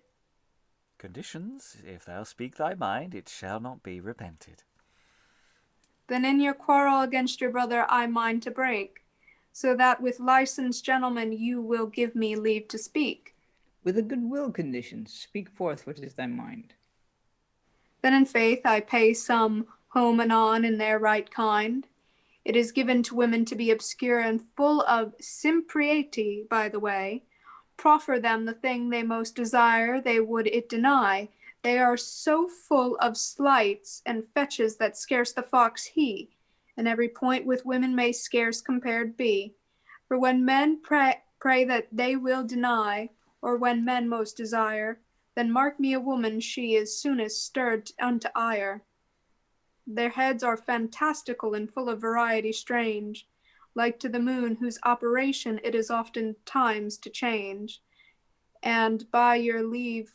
Conditions, if thou speak thy mind, it shall not be repented. Then in your quarrel against your brother I mind to break, so that with licensed gentlemen you will give me leave to speak. With a good will conditions, speak forth what is thy mind. Then in faith I pay some home anon in their right kind. It is given to women to be obscure and full of simpriety, by the way. Proffer them the thing they most desire, they would it deny. They are so full of slights and fetches that scarce the fox he, and every point with women may scarce compared be. For when men pray that they will deny, or when men most desire, then mark me a woman, she is soonest stirred unto ire. Their heads are fantastical and full of variety strange, like to the moon, whose operation it is often times to change. And by your leave,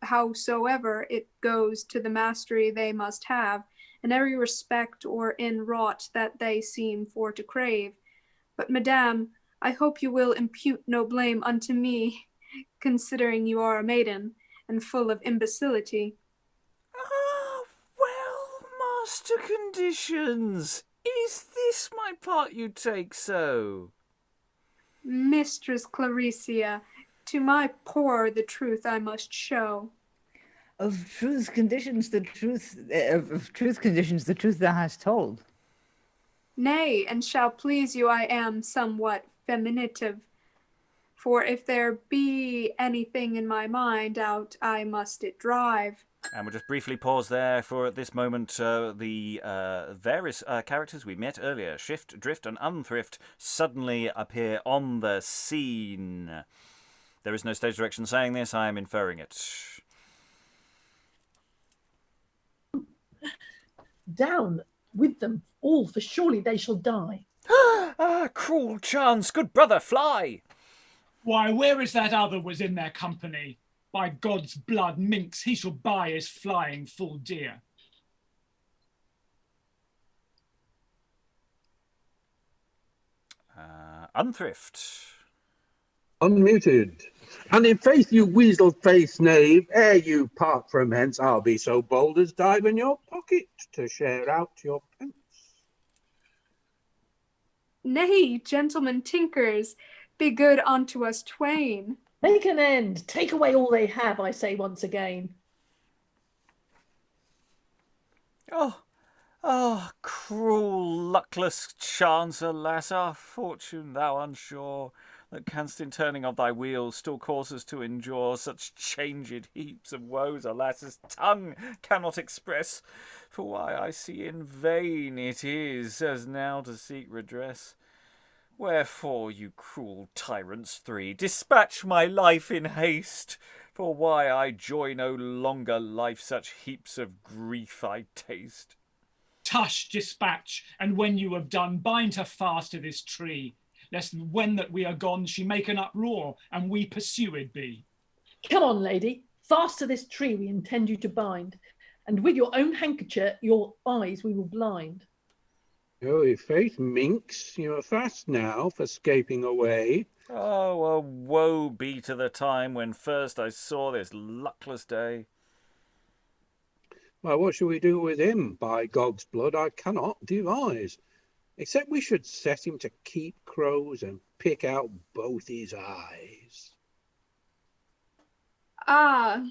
howsoever it goes to the mastery they must have, in every respect or in wrought that they seem for to crave. But, madame, I hope you will impute no blame unto me, considering you are a maiden, and full of imbecility. Ah, well, Master Conditions, is this my part you take so? Mistress Clarisia, to my poor the truth I must show. Of truth conditions, the truth thou hast told. Nay, and shall please you, I am somewhat feminative. For if there be anything in my mind out, I must it drive. And we'll just briefly pause there for at this moment the various characters we met earlier, Shift, Drift and Unthrift, suddenly appear on the scene. There is no stage direction saying this, I am inferring it. Down with them all, for surely they shall die. Ah, cruel chance, good brother, fly! Why, where is that other was in their company? By God's blood, minx, he shall buy his flying full dear. Unthrift. Unmuted. And in faith, you weasel-faced knave, ere you part from hence, I'll be so bold as dive in your pocket to share out your pence. Nay, gentlemen tinkers, be good unto us twain. Make an end. Take away all they have, I say once again. Oh, cruel, luckless chance, alas, our fortune, thou unsure, that canst in turning of thy wheels still cause us to endure such changed heaps of woes, alas, as tongue cannot express. For why I see in vain it is, as now to seek redress. Wherefore, you cruel tyrants three, dispatch my life in haste. For why I joy no longer life, such heaps of grief I taste. Tush, dispatch, and when you have done, bind her fast to this tree, lest when that we are gone, she make an uproar, and we pursued be. Come on, lady, fast to this tree we intend you to bind, and with your own handkerchief your eyes we will blind. Oh, i' faith, minx, you are fast now for scaping away. Oh, a woe be to the time when first I saw this luckless day. Why, what shall we do with him? By God's blood, I cannot devise, except we should set him to keep crows and pick out both his eyes. Ah,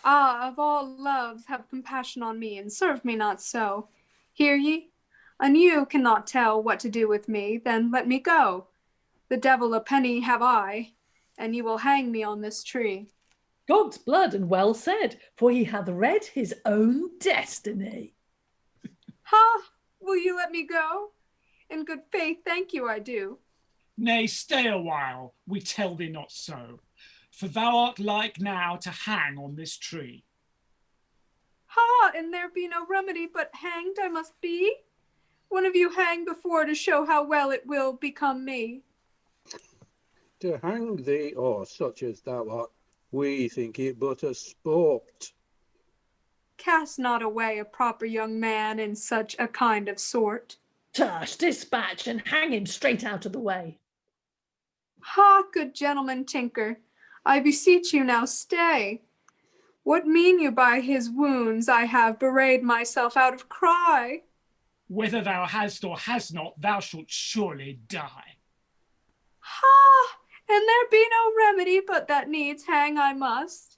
of all loves, have compassion on me, and serve me not so. Hear ye? An you cannot tell what to do with me, then let me go. The devil a penny have I, and you will hang me on this tree. God's blood, and well said, for he hath read his own destiny. Ha! Will you let me go? In good faith, thank you, I do. Nay, stay a while, we tell thee not so, for thou art like now to hang on this tree. Ha! And there be no remedy but hanged I must be? One of you hang before to show how well it will become me. To hang thee, or such as thou art, we think it but a sport. Cast not away a proper young man in such a kind of sort. Tush, dispatch, and hang him straight out of the way. Ha, good gentleman tinker, I beseech you now stay. What mean you by his wounds I have bewrayed myself out of cry? Whether thou hast or hast not, thou shalt surely die. Ha! And there be no remedy but that needs hang I must.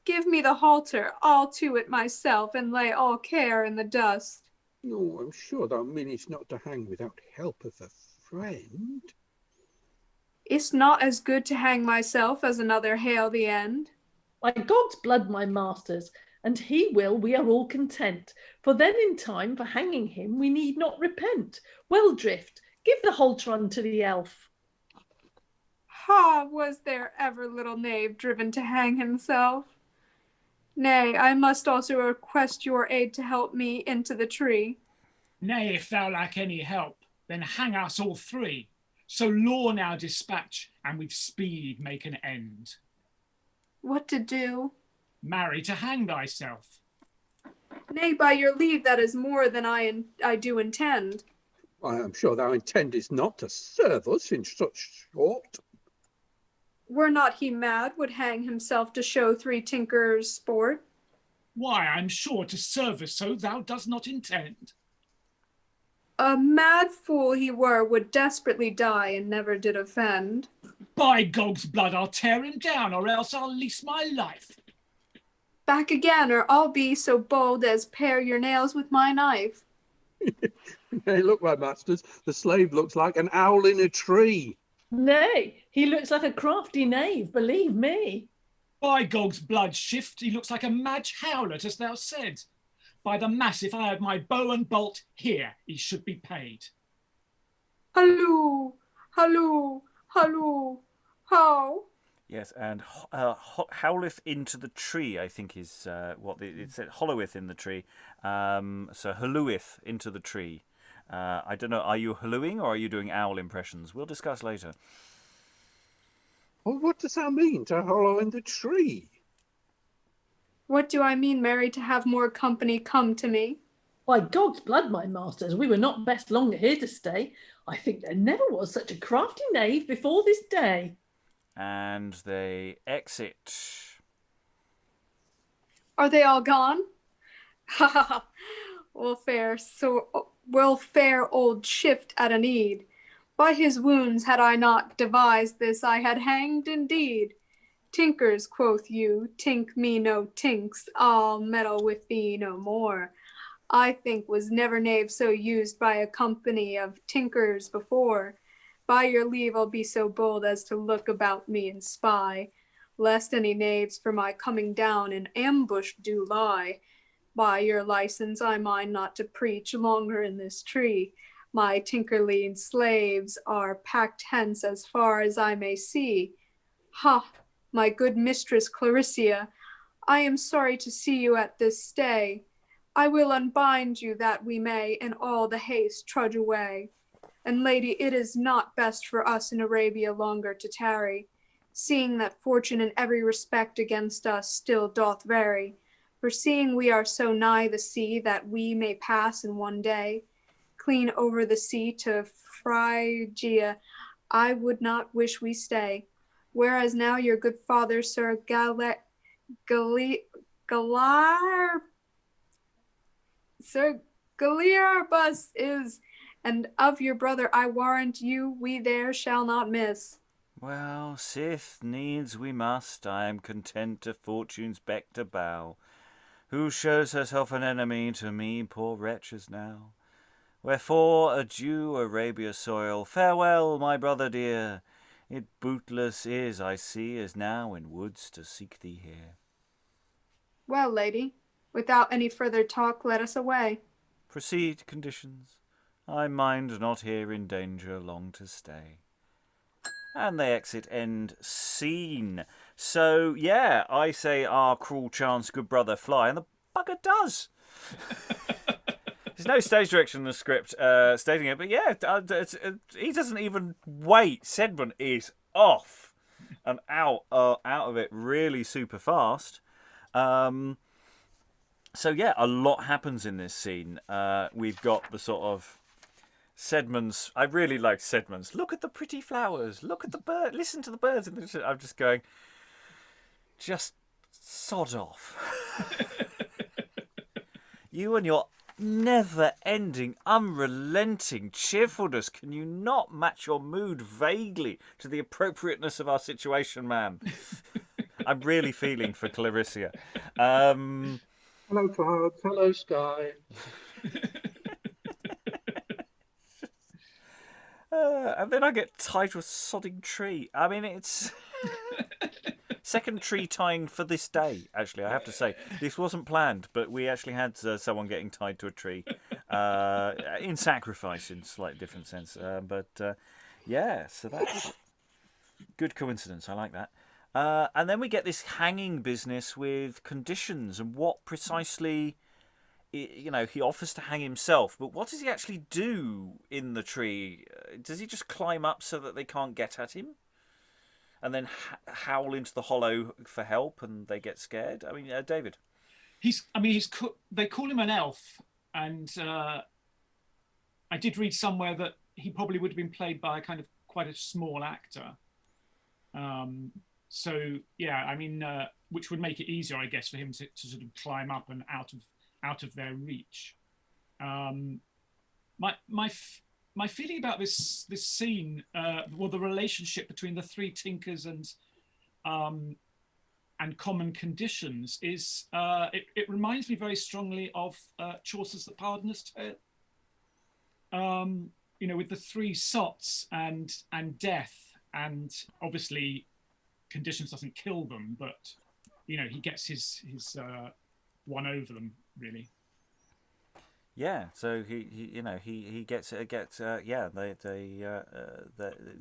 Give me the halter, I'll to it myself, and lay all care in the dust. No, I'm sure thou meanest not to hang without help of a friend. It's not as good to hang myself as another hail the end. By God's blood, my masters, and he will, we are all content. For then in time for hanging him we need not repent. Well, Drift, give the halter unto the elf. Ha! Was there ever little knave driven to hang himself? Nay, I must also request your aid to help me into the tree. Nay, if thou lack any help, then hang us all three. So law now dispatch, and with speed make an end. What to do? Marry, to hang thyself. Nay, by your leave, that is more than I do intend. I am sure thou intendest not to serve us in such sort. Were not he mad, would hang himself to show three tinkerers sport. Why, I'm sure to serve us so thou dost not intend. A mad fool he were, would desperately die, and never did offend. By Gog's blood, I'll tear him down, or else I'll lease my life. Back again, or I'll be so bold as pare your nails with my knife. Hey, look, my masters, the slave looks like an owl in a tree. Nay, he looks like a crafty knave, believe me. By Gog's blood, shift, he looks like a madge howlet, as thou said. By the mass, if I had my bow and bolt, here he should be paid. Halloo, halloo, halloo, how? Yes, and howleth into the tree, I think is what it said. Holloweth in the tree. So hallooeth into the tree. I don't know, are you hallooing or are you doing owl impressions? We'll discuss later. Well, what does that mean, to hollow in the tree? What do I mean, Mary, to have more company come to me? By God's blood, my masters, we were not best longer here to stay. I think there never was such a crafty knave before this day. And they exit. Are they all gone? Ha ha ha. Will fare old Shift at a need. By his wounds, had I not devised this, I had hanged indeed. Tinkers, quoth you, tink me no tinks, I'll meddle with thee no more. I think was never knave so used by a company of tinkers before. By your leave, I'll be so bold as to look about me and spy, lest any knaves for my coming down in ambush do lie. By your license, I mind not to preach longer in this tree. My tinkerling slaves are packed hence as far as I may see. Ha, my good mistress Clarisia, I am sorry to see you at this stay. I will unbind you that we may in all the haste trudge away. And lady, it is not best for us in Arabia longer to tarry, seeing that fortune in every respect against us still doth vary. For seeing we are so nigh the sea that we may pass in one day, clean over the sea to Phrygia, I would not wish we stay. Whereas now your good father, Sir Galiarbus is, and of your brother I warrant you we there shall not miss. Well, sith needs we must, I am content to fortune's beck to bow. Who shows herself an enemy to me, poor wretches now? Wherefore, adieu, Arabia soil, farewell, my brother dear. It bootless is, I see, as now in woods to seek thee here. Well, lady, without any further talk, let us away. Proceed, conditions. I mind not here in danger long to stay. And they exit, end scene. So, yeah, I say our cruel chance, good brother, fly, and the bugger does. There's no stage direction in the script stating it, but yeah, he doesn't even wait. Sedmond is off and out of it really super fast. So yeah, a lot happens in this scene. We've got the sort of Sedmond's. I really like Sedmond's. Look at the pretty flowers. Look at the bird. Listen to the birds. And I'm just going, just sod off. You and your never-ending, unrelenting cheerfulness. Can you not match your mood vaguely to the appropriateness of our situation, man? I'm really feeling for Clarisia. Hello, clouds. Hello, sky. And then I get tied to a sodding tree. I mean, it's... Second tree tying for this day, actually, I have to say. This wasn't planned, but we actually had someone getting tied to a tree in sacrifice, in a slightly different sense. Yeah, so that's good coincidence. I like that. And then we get this hanging business with conditions and what precisely... You know, he offers to hang himself, but what does he actually do in the tree? Does he just climb up so that they can't get at him? And then howl into the hollow for help, and they get scared? I mean, David? They call him an elf, and I did read somewhere that he probably would have been played by quite a small actor. So, yeah, I mean, which would make it easier, I guess, for him to sort of climb up and out of their reach. My feeling about this scene, the relationship between the three tinkers and common conditions is it reminds me very strongly of Chaucer's The Pardoner's Tale. You know, with the three sots and death, and obviously conditions doesn't kill them, but you know, he gets his one over them, really. Yeah, so he gets yeah, they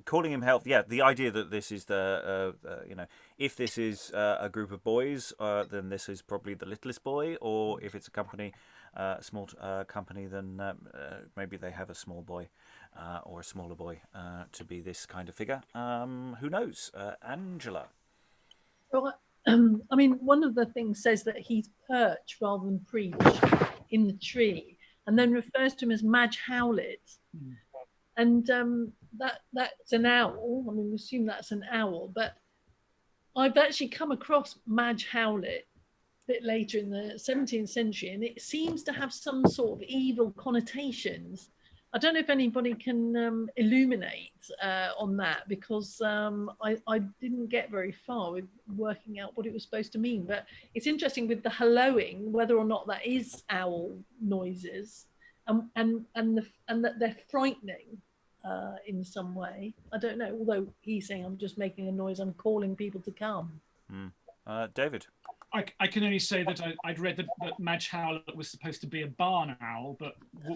calling him help. Yeah, the idea that this is the if this is a group of boys, then this is probably the littlest boy, or if it's a company, small company, then maybe they have a small boy or a smaller boy to be this kind of figure. Who knows? Angela. Well, I mean, one of the things says that he's perch rather than preach in the tree, and then refers to him as Madge Howlett. And that's an owl. I mean, we assume that's an owl, but I've actually come across Madge Howlett a bit later in the 17th century, and it seems to have some sort of evil connotations. I don't know if anybody can illuminate on that, because I didn't get very far with working out what it was supposed to mean. But it's interesting with the helloing, whether or not that is owl noises, and that they're frightening in some way. I don't know. Although he's saying, I'm just making a noise, I'm calling people to come. David? I can only say that I'd read that Madge Howlett was supposed to be a barn owl, but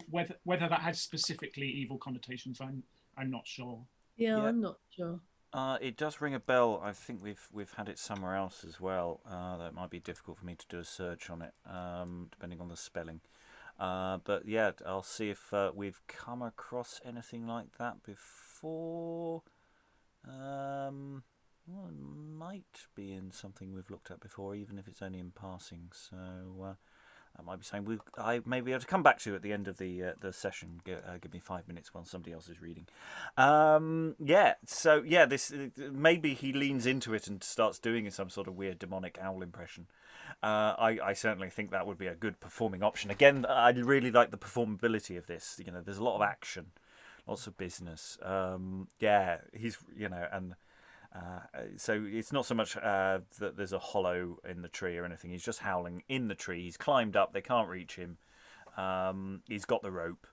whether that had specifically evil connotations, I'm not sure. Yeah, I'm not sure. It does ring a bell. I think we've had it somewhere else as well. That might be difficult for me to do a search on it, depending on the spelling. But yeah, I'll see if we've come across anything like that before. Well, it might be in something we've looked at before, even if it's only in passing. So that might be something I may be able to come back to at the end of the session. Give me 5 minutes while somebody else is reading. So this maybe he leans into it and starts doing some sort of weird demonic owl impression. I certainly think that would be a good performing option. Again, I really like the performability of this. There's a lot of action, lots of business. He's and. So it's not so much that there's a hollow in the tree or anything. He's just howling in the tree. He's climbed up. They can't reach him. He's got the rope.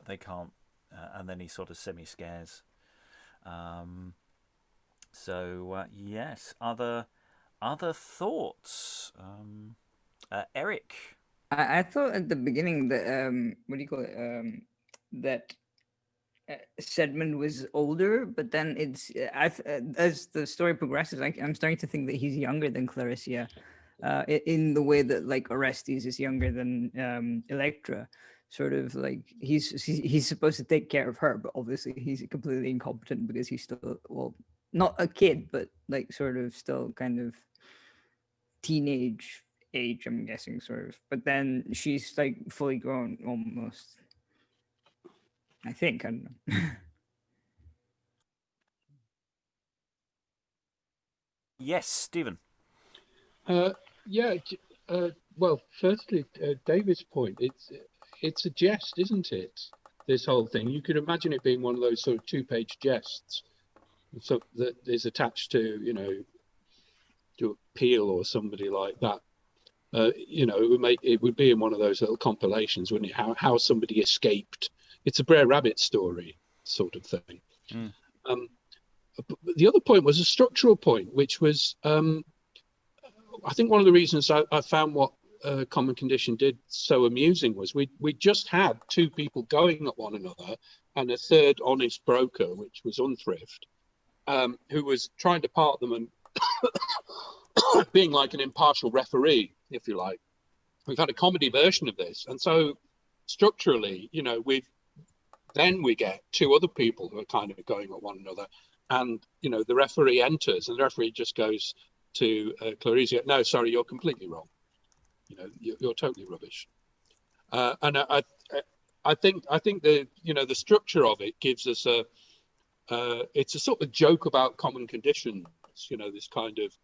They can't. And then he sort of semi-scares. Yes. Other thoughts? Eric? I thought at the beginning that, what do you call it? That Sedmond was older, but then it's as the story progresses, I'm starting to think that he's younger than Clarisia, in the way that like Orestes is younger than Electra. Sort of like he's supposed to take care of her, but obviously he's completely incompetent because he's still not a kid, but like sort of still kind of teenage age, I'm guessing, sort of. But then she's like fully grown almost. I think. I don't know. Yes, Stephen. Well, firstly, David's point. It's a jest, isn't it? This whole thing. You could imagine it being one of those sort of 2-page jests, so that is attached to to Peel or somebody like that. It would be in one of those little compilations, wouldn't it? How somebody escaped. It's a Brer Rabbit story sort of thing. The other point was a structural point, which was, I think one of the reasons I found what Common Condition did so amusing was we just had 2 people going at one another and a third honest broker, which was Unthrift, who was trying to part them and being like an impartial referee, if you like. We've had a comedy version of this. And so structurally, then we get 2 other people who are kind of going at one another, and the referee enters, and the referee just goes to Clarisia, "No, sorry, you're completely wrong. You're totally rubbish." And I think the the structure of it gives us it's a sort of joke about common conditions. This kind of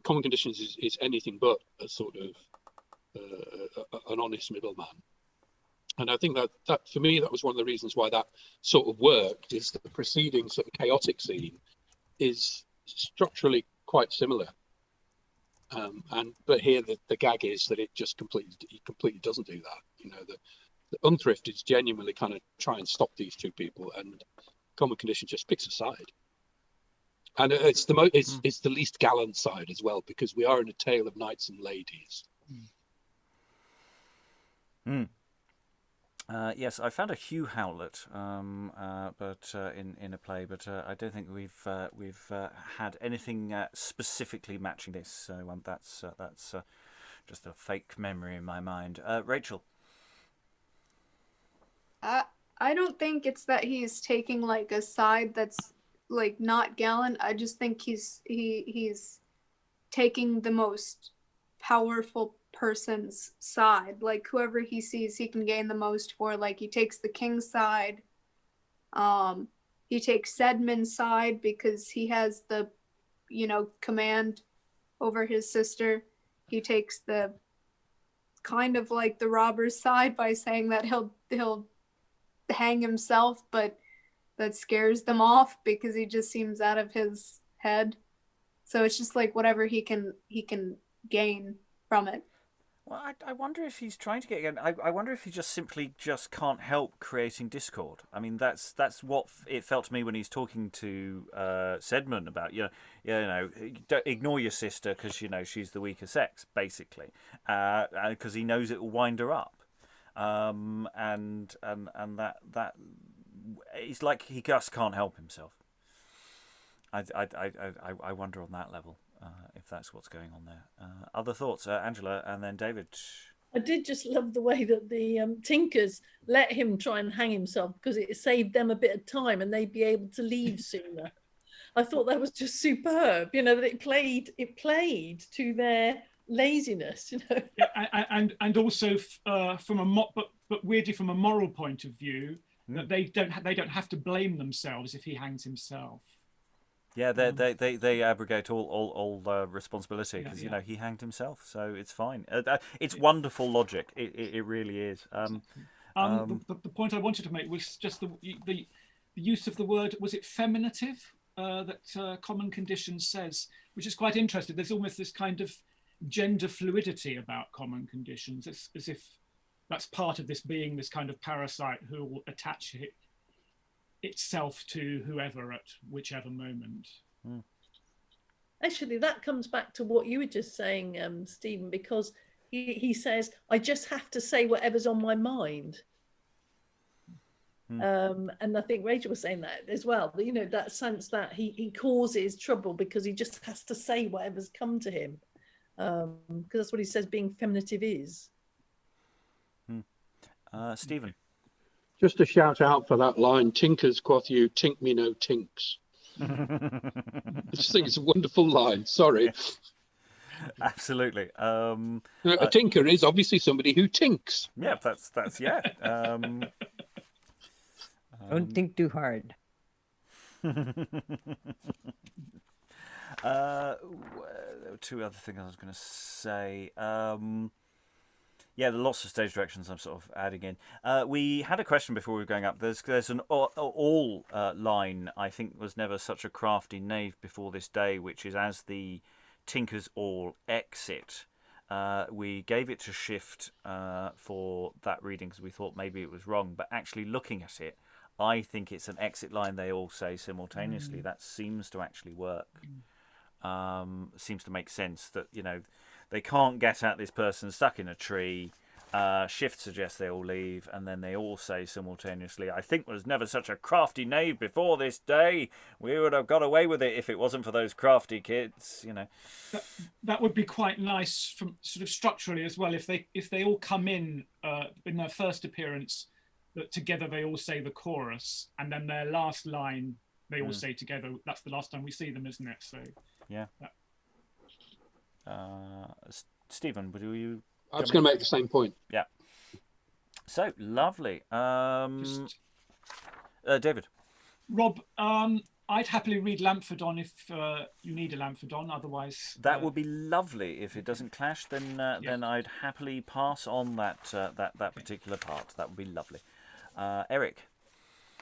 common conditions is anything but a sort of an honest middleman. And I think that for me, that was one of the reasons why that sort of worked, is that the preceding sort of chaotic scene is structurally quite similar. But here the gag is that it completely doesn't do that. The Unthrift is genuinely kind of try and stop these 2 people, and Common Condition just picks a side. And it's the least gallant side as well, because we are in a tale of knights and ladies. Yes, I found a Hugh Howlett, but in a play, but I don't think we've had anything specifically matching this. So that's just a fake memory in my mind. Rachael. I don't think it's that he's taking like a side that's like not gallant. I just think he's taking the most powerful person's side. Like whoever he sees he can gain the most for. Like he takes the king's side. He takes Sedmond's side because he has the, command over his sister. He takes the kind of like the robber's side by saying that he'll hang himself, but that scares them off because he just seems out of his head. So it's just like whatever he can gain from it. Well, I wonder if he's trying to get again. I wonder if he just simply can't help creating discord. I mean, that's what it felt to me when he's talking to Sedmond about don't ignore your sister because she's the weaker sex, basically, because he knows it will wind her up, and that it's like he just can't help himself. I wonder on that level. If that's what's going on there. Other thoughts, Angela, and then David. I did just love the way that the Tinkers let him try and hang himself because it saved them a bit of time and they'd be able to leave sooner. I thought that was just superb. That it played to their laziness. Yeah, and also but weirdly from a moral point of view, that they don't have to blame themselves if he hangs himself. Yeah, they abrogate all responsibility because he hanged himself, so it's fine. It's wonderful logic. It really is. The point I wanted to make was just the use of the word. Was it feminative that Common Conditions says, which is quite interesting. There's almost this kind of gender fluidity about Common Conditions, as if that's part of this being this kind of parasite who will attach itself to whoever at whichever moment. Actually, that comes back to what you were just saying, Stephen, because he says, I just have to say whatever's on my mind. And I think Rachel was saying that as well, that sense that he causes trouble because he just has to say whatever's come to him, because that's what he says being feminative is. Stephen. Just a shout out for that line, tinkers quoth you, tink me no tinks. I just think it's a wonderful line. Sorry. Yeah. Absolutely. A tinker is obviously somebody who tinks. Yeah, that's yeah. Don't think too hard. There were two other things I was going to say. Yeah, the lots of stage directions I'm sort of adding in. We had a question before we were going up. There's an all line, I think, was never such a crafty knave before this day, which is as the Tinkers all exit. We gave it to Shift for that reading because we thought maybe it was wrong. But actually looking at it, I think it's an exit line they all say simultaneously. That seems to actually work. Seems to make sense that, they can't get at this person stuck in a tree. Shift suggests they all leave, and then they all say simultaneously, I think was never such a crafty knave before this day. We would have got away with it if it wasn't for those crafty kids, That would be quite nice from sort of structurally as well, if they all come in their first appearance, that together they all say the chorus, and then their last line they all say together. That's the last time we see them, isn't it? So yeah. Stephen, would you? I was going to make the same point. Yeah. So lovely. David. Rob, I'd happily read Lamphedon if you need a Lamphedon. Otherwise, that would be lovely. If it doesn't clash, then I'd happily pass on that particular part. That would be lovely. Eric.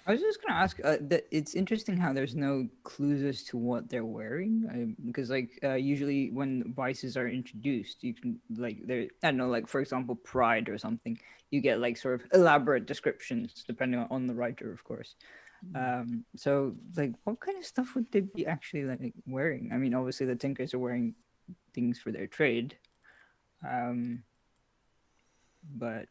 I was just gonna ask. That it's interesting how there's no clues as to what they're wearing, because usually when vices are introduced, you can I don't know, for example, pride or something. You get sort of elaborate descriptions depending on the writer, of course. So what kind of stuff would they be actually wearing? I mean, obviously the Tinkers are wearing things for their trade, but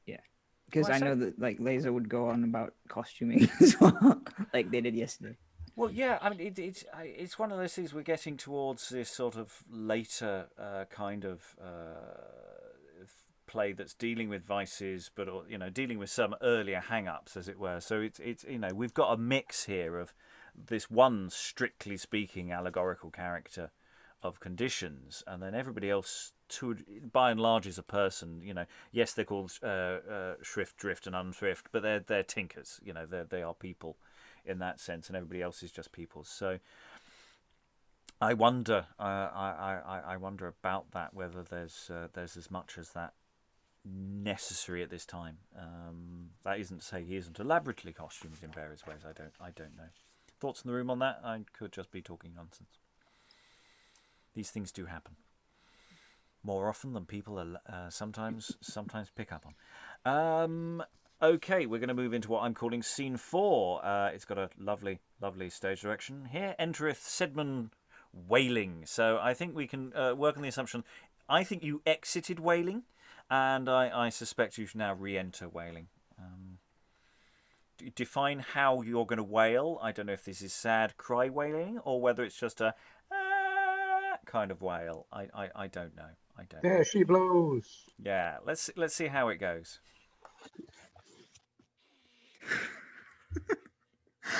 yeah. Because I know that Laser would go on about costuming as well, like they did yesterday. Well, yeah, I mean, it's one of those things we're getting towards this sort of later kind of play that's dealing with vices, but dealing with some earlier hang-ups, as it were. So it's we've got a mix here of this one strictly speaking allegorical character, of conditions, and then everybody else, by and large, is a person. Yes, they're called Shrift, Drift, and Unthrift, but they're tinkers. They are people in that sense, and everybody else is just people. So I wonder, I wonder about that, whether there's as much as that necessary at this time. That isn't to say he isn't elaborately costumed in various ways. I don't know. Thoughts in the room on that? I could just be talking nonsense. These things do happen more often than people sometimes pick up on. Okay, we're going to move into what I'm calling Scene 4. It's got a lovely stage direction. Here entereth Sedmond wailing. So I think we can work on the assumption. I think you exited wailing, and I suspect you should now re-enter wailing. Define how you're going to wail. I don't know if this is sad cry wailing or whether it's just a kind of wail. I don't know. There she blows. Yeah, let's see how it goes.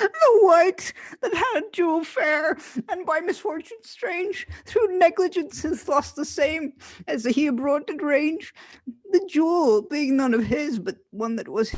The white that had a jewel fair, and by misfortune strange, through negligence hath lost the same as he abroad did range. The jewel being none of his, but one that was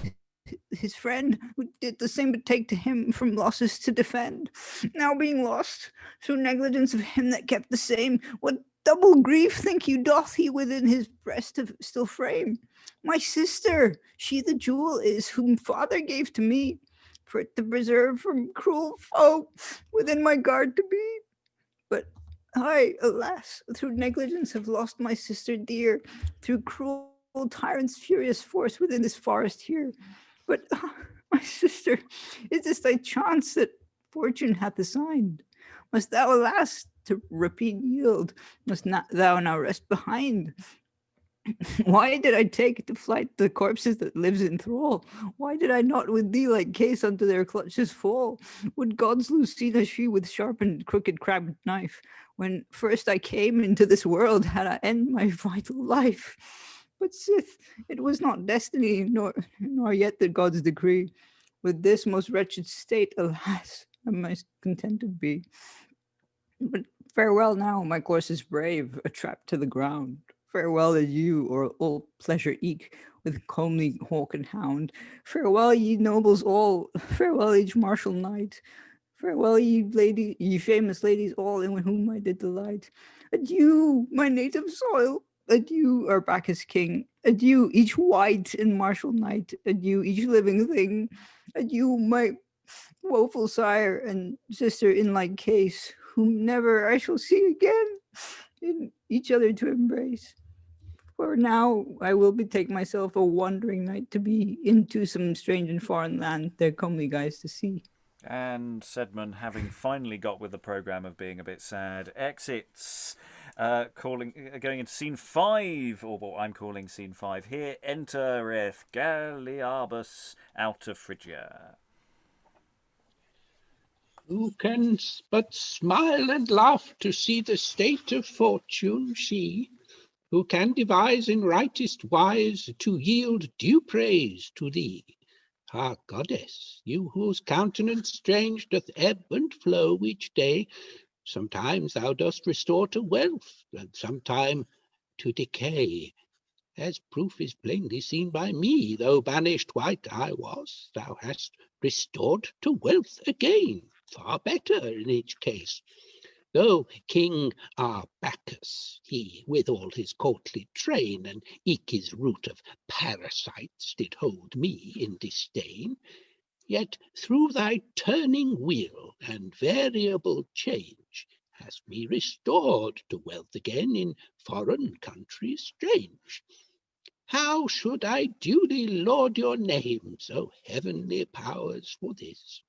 his friend, who did the same betake to him from losses to defend. Now being lost, through negligence of him that kept the same, what double grief, think you, doth he within his breast of still frame? My sister, she the jewel is, whom father gave to me, for it to preserve from cruel foe, within my guard to be. But I, alas, through negligence have lost my sister dear, through cruel tyrants' furious force within this forest here. But my sister, is this thy chance that fortune hath assigned? Must thou, alas, to rapine yield? Must not thou now rest behind? Why did I take to flight the corpses that lives in thrall? Why did I not with thee like case unto their clutches fall? Would God's Lucina she with sharpened crooked crabbed knife? When first I came into this world, had I end my vital life? But sith it was not destiny, nor yet the God's decree. With this most wretched state, alas, I must contented be. But farewell now, my course is brave, a trap to the ground. Farewell, adieu, or all pleasure eke, with comely hawk and hound. Farewell, ye nobles all, farewell, each martial knight. Farewell, ye famous ladies all, in whom I did delight. Adieu, my native soil. Adieu, our Bacchus king. Adieu, each white and martial knight. Adieu, each living thing. Adieu, my woeful sire and sister in like case, whom never I shall see again, in each other to embrace. For now I will betake myself a wandering knight to be into some strange and foreign land, their comely guys to see. And Sedmond, having finally got with the programme of being a bit sad, exits, going into Scene 5, or what I'm calling Scene 5. Here entereth Galiarbus out of Phrygia. Who can but smile and laugh to see the state of fortune, she who can devise in rightest wise to yield due praise to thee? Ah, goddess, you whose countenance strange doth ebb and flow each day, sometimes thou dost restore to wealth, and sometime to decay. As proof is plainly seen by me, though banished white I was, thou hast restored to wealth again, far better in each case. Though King our Bacchus, he with all his courtly train, and eke his rout of parasites did hold me in disdain, yet through thy turning wheel and variable change hast me restored to wealth again in foreign countries strange. How should I duly laud your names, O heavenly powers, for this?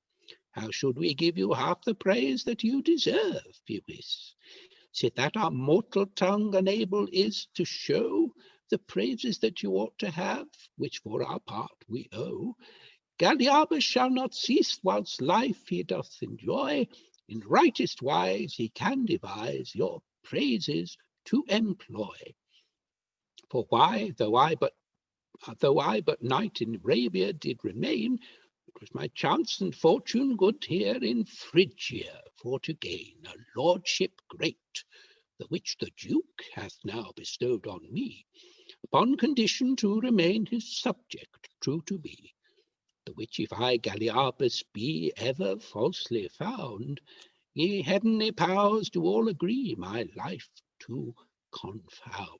How should we give you half the praise that you deserve, Pewis? Sith that our mortal tongue unable is to show the praises that you ought to have, which for our part we owe, Galiarbus shall not cease whilst life he doth enjoy. In rightest wise he can devise your praises to employ. For why, though I but night in Arabia did remain, it was my chance and fortune good here in Phrygia for to gain a lordship great, the which the Duke hath now bestowed on me, upon condition to remain his subject, true to be, the which if I Galiarbus be ever falsely found, ye heavenly powers do all agree my life to confound.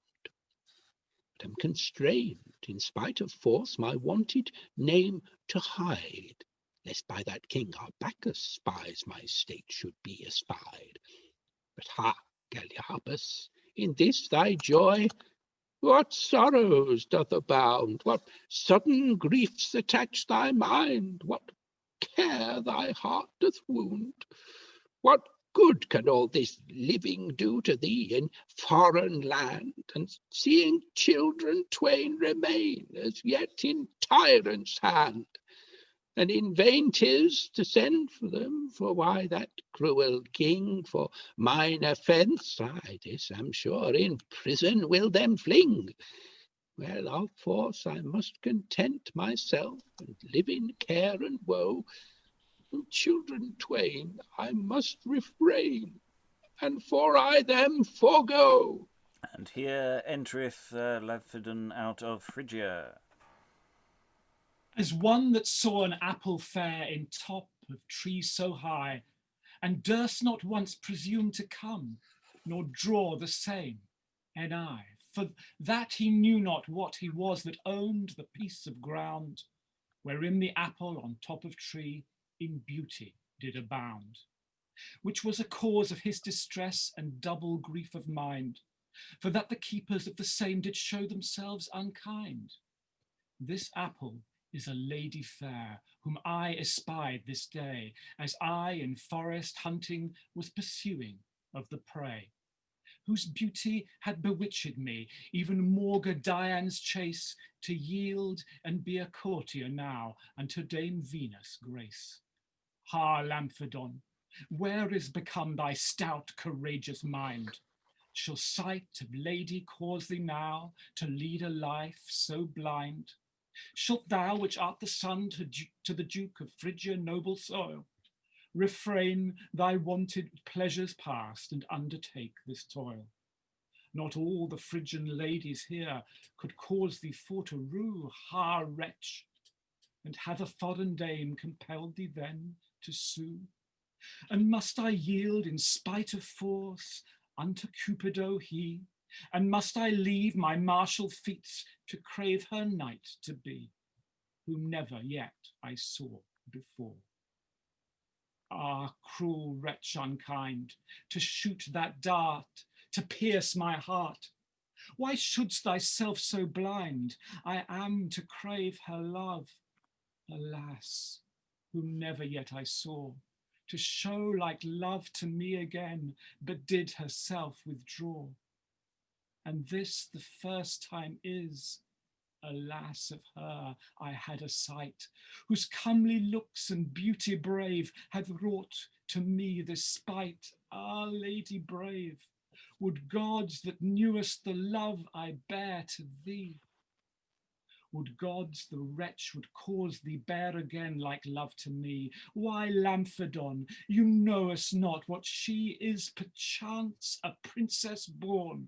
But am constrained, in spite of force, my wonted name to hide, lest by that king our Bacchus spies my state should be espied. But ha, Galiarbus, in this thy joy, what sorrows doth abound, what sudden griefs attach thy mind, what care thy heart doth wound? What good can all this living do to thee in foreign land, and seeing children twain remain as yet in tyrant's hand? And in vain 'tis to send for them, for why that cruel king for mine offence, I this am sure, in prison will them fling. Well, of force I must content myself, and live in care and woe, and children twain I must refrain, and for I them forego. And here entereth Lamphedon out of Phrygia. As one that saw an apple fair in top of tree so high, and durst not once presume to come, nor draw the same, and I, for that he knew not what he was that owned the piece of ground, wherein the apple on top of tree in beauty did abound, which was a cause of his distress and double grief of mind, for that the keepers of the same did show themselves unkind. This apple is a lady fair, whom I espied this day, as I in forest hunting was pursuing of the prey, whose beauty had bewitched me, even maugre Dian's chase, to yield and be a courtier now unto Dame Venus' grace. Ha, Lamphedon, where is become thy stout, courageous mind? Shall sight of lady cause thee now to lead a life so blind? Shalt thou, which art the son to the Duke of Phrygia noble soil, refrain thy wonted pleasures past and undertake this toil? Not all the Phrygian ladies here could cause thee for to rue, ha, wretch! And hath a foreign dame compelled thee then to sue? And must I yield in spite of force unto Cupido he? And must I leave my martial feats to crave her knight to be, whom never yet I saw before? Ah, cruel wretch unkind, to shoot that dart, to pierce my heart! Why shouldst thyself so blind? I am to crave her love, alas, whom never yet I saw, to show like love to me again, but did herself withdraw. And this the first time is, alas, of her I had a sight, whose comely looks and beauty brave hath wrought to me this spite. Ah, lady brave, would gods that knewest the love I bear to thee, would gods the wretch would cause thee bear again like love to me. Why, Lamphedon, you knowest not what she is, perchance a princess born.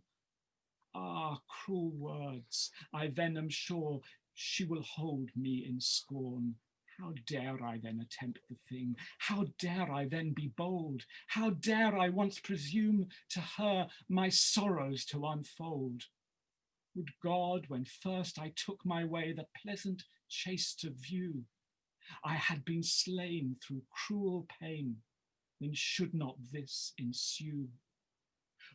Ah, cruel words, I then am sure she will hold me in scorn. How dare I then attempt the thing? How dare I then be bold? How dare I once presume to her my sorrows to unfold? Would God, when first I took my way, the pleasant chase to view, I had been slain through cruel pain, then should not this ensue.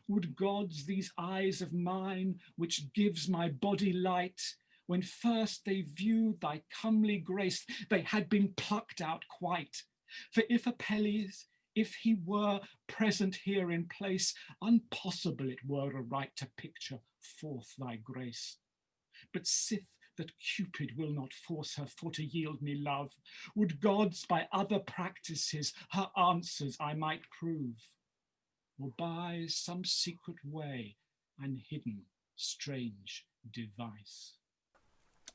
Would gods these eyes of mine, which gives my body light, when first they viewed thy comely grace, they had been plucked out quite. For if Apelles, if he were present here in place, impossible it were aright to picture forth thy grace. But sith that Cupid will not force her for to yield me love, would gods by other practices her answers I might prove, or by some secret way and hidden strange device.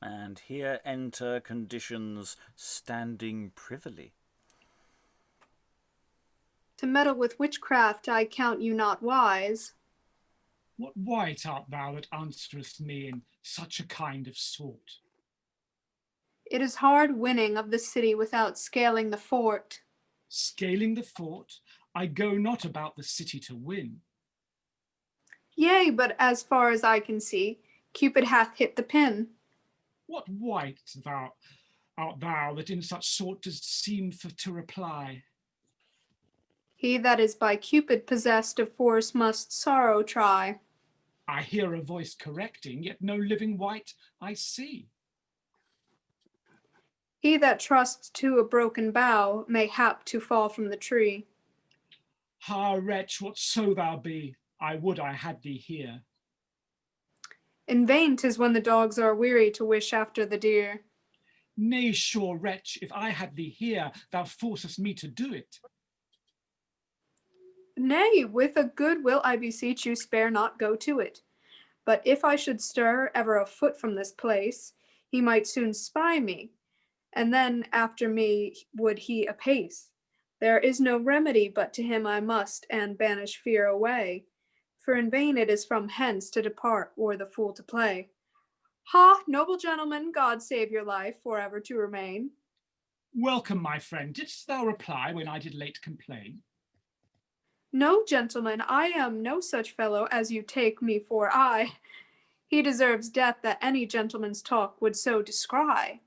And here enter conditions standing privily. To meddle with witchcraft I count you not wise. What wight art thou that answerest me in such a kind of sort? It is hard winning of the city without scaling the fort. Scaling the fort, I go not about the city to win. Yea, but as far as I can see, Cupid hath hit the pin. What wight art thou that in such sort dost seem to reply? He that is by Cupid possessed of force must sorrow try. I hear a voice correcting, yet no living wight I see. He that trusts to a broken bough may hap to fall from the tree. Ha, wretch, whatso thou be, I would I had thee here. In vain 'tis when the dogs are weary to wish after the deer. Nay, sure wretch, if I had thee here, thou forcest me to do it. Nay, with a good will I beseech you spare not go to it. But if I should stir ever a foot from this place, he might soon spy me, and then after me would he apace. There is no remedy but to him I must, and banish fear away. For in vain it is from hence to depart, or the fool to play. Ha, noble gentleman, God save your life, forever to remain. Welcome, my friend, didst thou reply when I did late complain? No, gentlemen, I am no such fellow as you take me for. He deserves death that any gentleman's talk would so descry.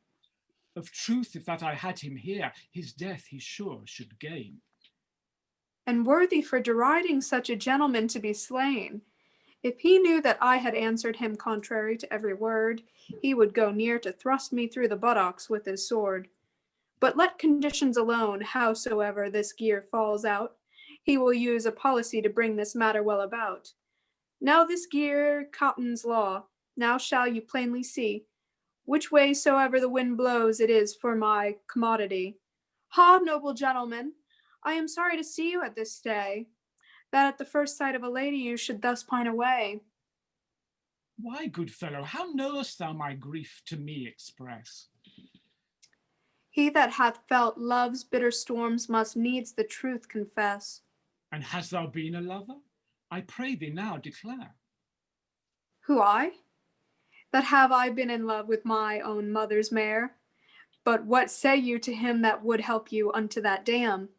Of truth, if that I had him here, his death he sure should gain. And worthy for deriding such a gentleman to be slain. If he knew that I had answered him contrary to every word, he would go near to thrust me through the buttocks with his sword. But let conditions alone, howsoever this gear falls out, he will use a policy to bring this matter well about. Now this gear, Cotton's law, now shall you plainly see, which way soever the wind blows, it is for my commodity. Ha, noble gentlemen, I am sorry to see you at this day, that at the first sight of a lady you should thus pine away. Why, good fellow, how knowest thou my grief to me express? He that hath felt love's bitter storms must needs the truth confess. And hast thou been a lover? I pray thee now declare. Who, I? That have I been in love with my own mother's mare? But what say you to him that would help you unto that dam?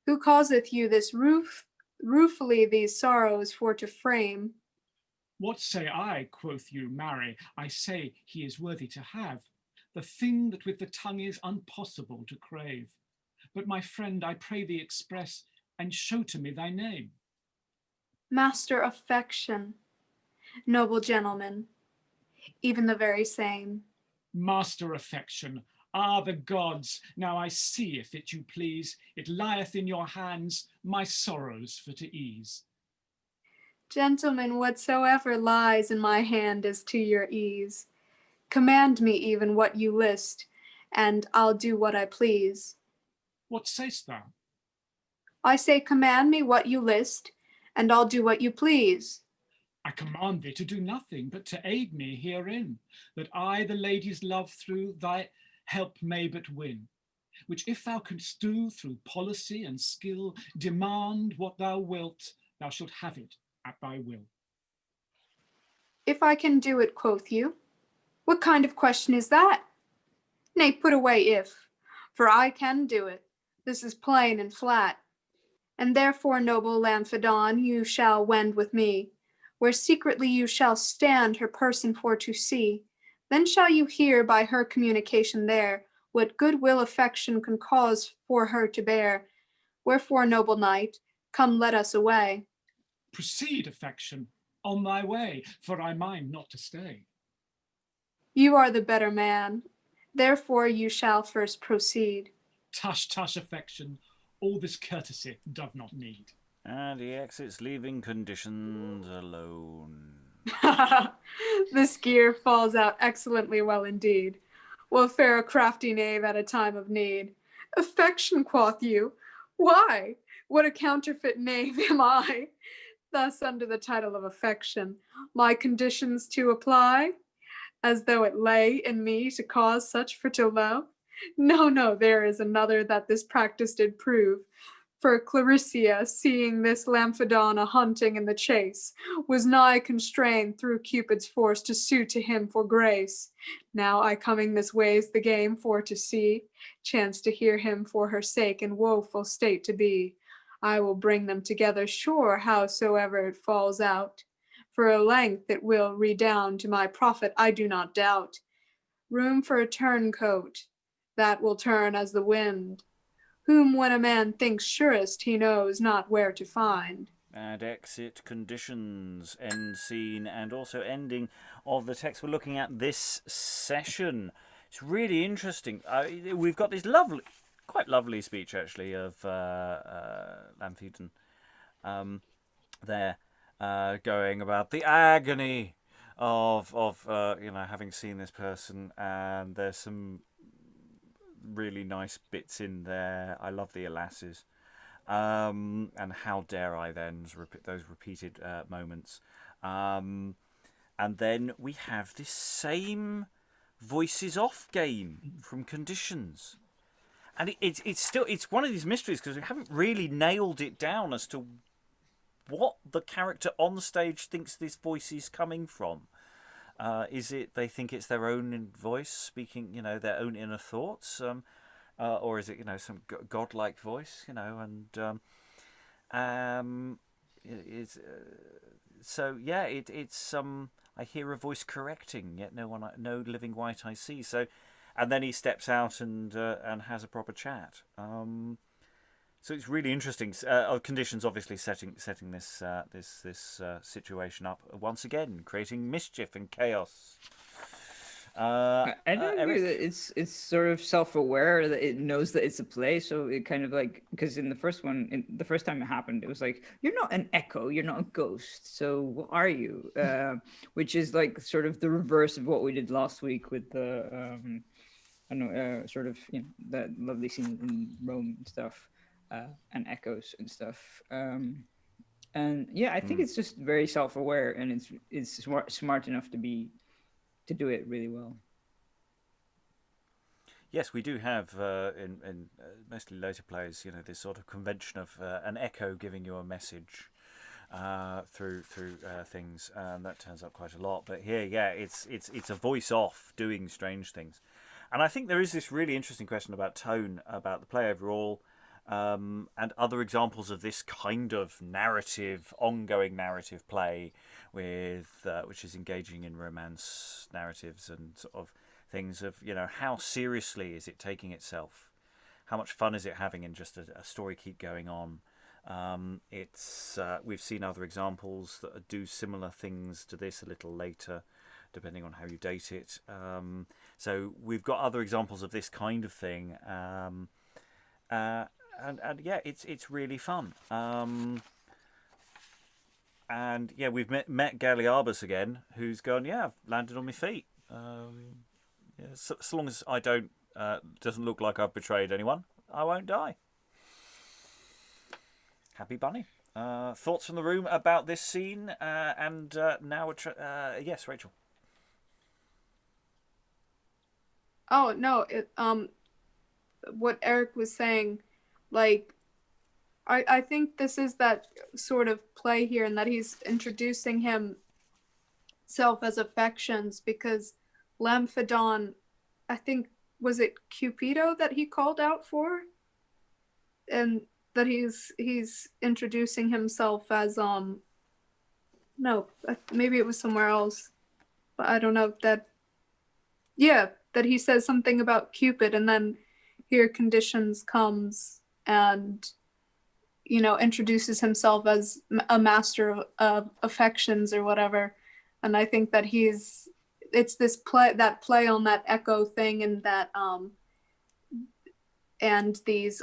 Who causeth you this ruefully these sorrows for to frame? What say I, quoth you, marry? I say he is worthy to have the thing that with the tongue is impossible to crave. But my friend, I pray thee express and show to me thy name. Master Affection, noble gentleman, even the very same. Master Affection, ah, the gods, now I see, if it you please, it lieth in your hands my sorrows for to ease. Gentlemen, whatsoever lies in my hand is to your ease. Command me even what you list, and I'll do what I please. What sayst thou? I say, command me what you list, and I'll do what you please. I command thee to do nothing, but to aid me herein, that I the lady's love through thy help may but win, which if thou canst do through policy and skill, demand what thou wilt, thou shalt have it at thy will. If I can do it, quoth you, what kind of question is that? Nay, put away if, for I can do it. This is plain and flat. And therefore, noble Lamphedon, you shall wend with me, where secretly you shall stand her person for to see. Then shall you hear by her communication there what goodwill affection can cause for her to bear. Wherefore, noble knight, come let us away. Proceed, affection, on thy way, for I mind not to stay. You are the better man, therefore you shall first proceed. Tush, tush, affection, all this courtesy doth not need. And he exits, leaving conditions alone. This gear falls out excellently well indeed. Will fare a crafty knave at a time of need. Affection, quoth you? Why, what a counterfeit knave am I? Thus under the title of affection, my conditions to apply, as though it lay in me to cause such for to love. No, there is another that this practice did prove. For Clarisia, seeing this Lamphedon a-hunting in the chase, was nigh constrained through Cupid's force to sue to him for grace. Now I coming this ways the game for to see, chance to hear him for her sake in woeful state to be. I will bring them together sure, howsoever it falls out. For a length it will redound to my profit, I do not doubt. Room for a turncoat, that will turn as the wind, whom when a man thinks surest, he knows not where to find. And exit conditions, end scene, and also ending of the text we're looking at this session. It's really interesting. We've got this quite lovely speech actually of Lamphedon there, going about the agony of having seen this person, and there's some really nice bits in there. I love the alasses, and how dare I then repeat those repeated moments, and then we have this same voices off game from conditions, and it's one of these mysteries because we haven't really nailed it down as to what the character on stage thinks this voice is coming from. Is it they think it's their own voice speaking, their own inner thoughts, or is it, some godlike voice, it's I hear a voice correcting, yet no living wight I see. So, and then he steps out and has a proper chat. So it's really interesting. Conditions obviously setting this situation up once again, creating mischief and chaos. I don't agree that it's sort of self-aware that it knows that it's a play. So it kind of like, because in the first one, the first time it happened, it was like, you're not an echo, you're not a ghost. So what are you? Which is like sort of the reverse of what we did last week with the that lovely scene in Rome and stuff. And echoes and stuff, and yeah, I think it's just very self-aware, and it's smart enough to do it really well. Yes, we do have in mostly later plays, this sort of convention of an echo giving you a message through things, and that turns up quite a lot. But here, it's a voice off doing strange things, and I think there is this really interesting question about tone, about the play overall. And other examples of this kind of ongoing narrative play, with which is engaging in romance narratives and sort of things of how seriously is it taking itself, how much fun is it having in just a story keep going on. We've seen other examples that do similar things to this a little later, depending on how you date it. So we've got other examples of this kind of thing. And yeah, it's really fun. And yeah, we've met Galiarbus again, who's gone, I've landed on my feet. So long as I don't doesn't look like I've betrayed anyone, I won't die. Happy bunny. Thoughts from the room about this scene, and now yes, Rachel. Oh no, what Eric was saying. Like, I think this is that sort of play here, and that he's introducing himself as affections, because Lamphedon, I think, was it Cupido that he called out for? And that he's introducing himself as, no, maybe it was somewhere else, but I don't know, that he says something about Cupid, and then here Conditions comes and introduces himself as a master of affections or whatever. And I think that it's this play on that echo thing, and that and these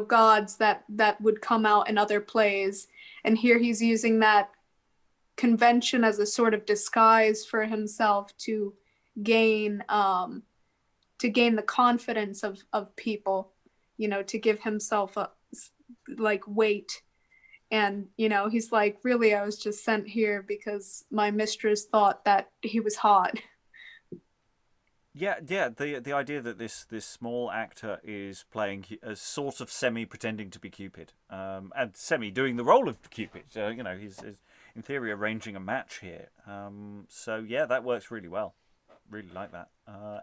gods that would come out in other plays, and here he's using that convention as a sort of disguise for himself to gain the confidence of people, to give himself a weight. And he's like, really, I was just sent here because my mistress thought that he was hot. Yeah. The idea that this small actor is playing a sort of semi pretending to be Cupid, and semi doing the role of Cupid. He's in theory arranging a match here. So yeah, that works really well. Really like that.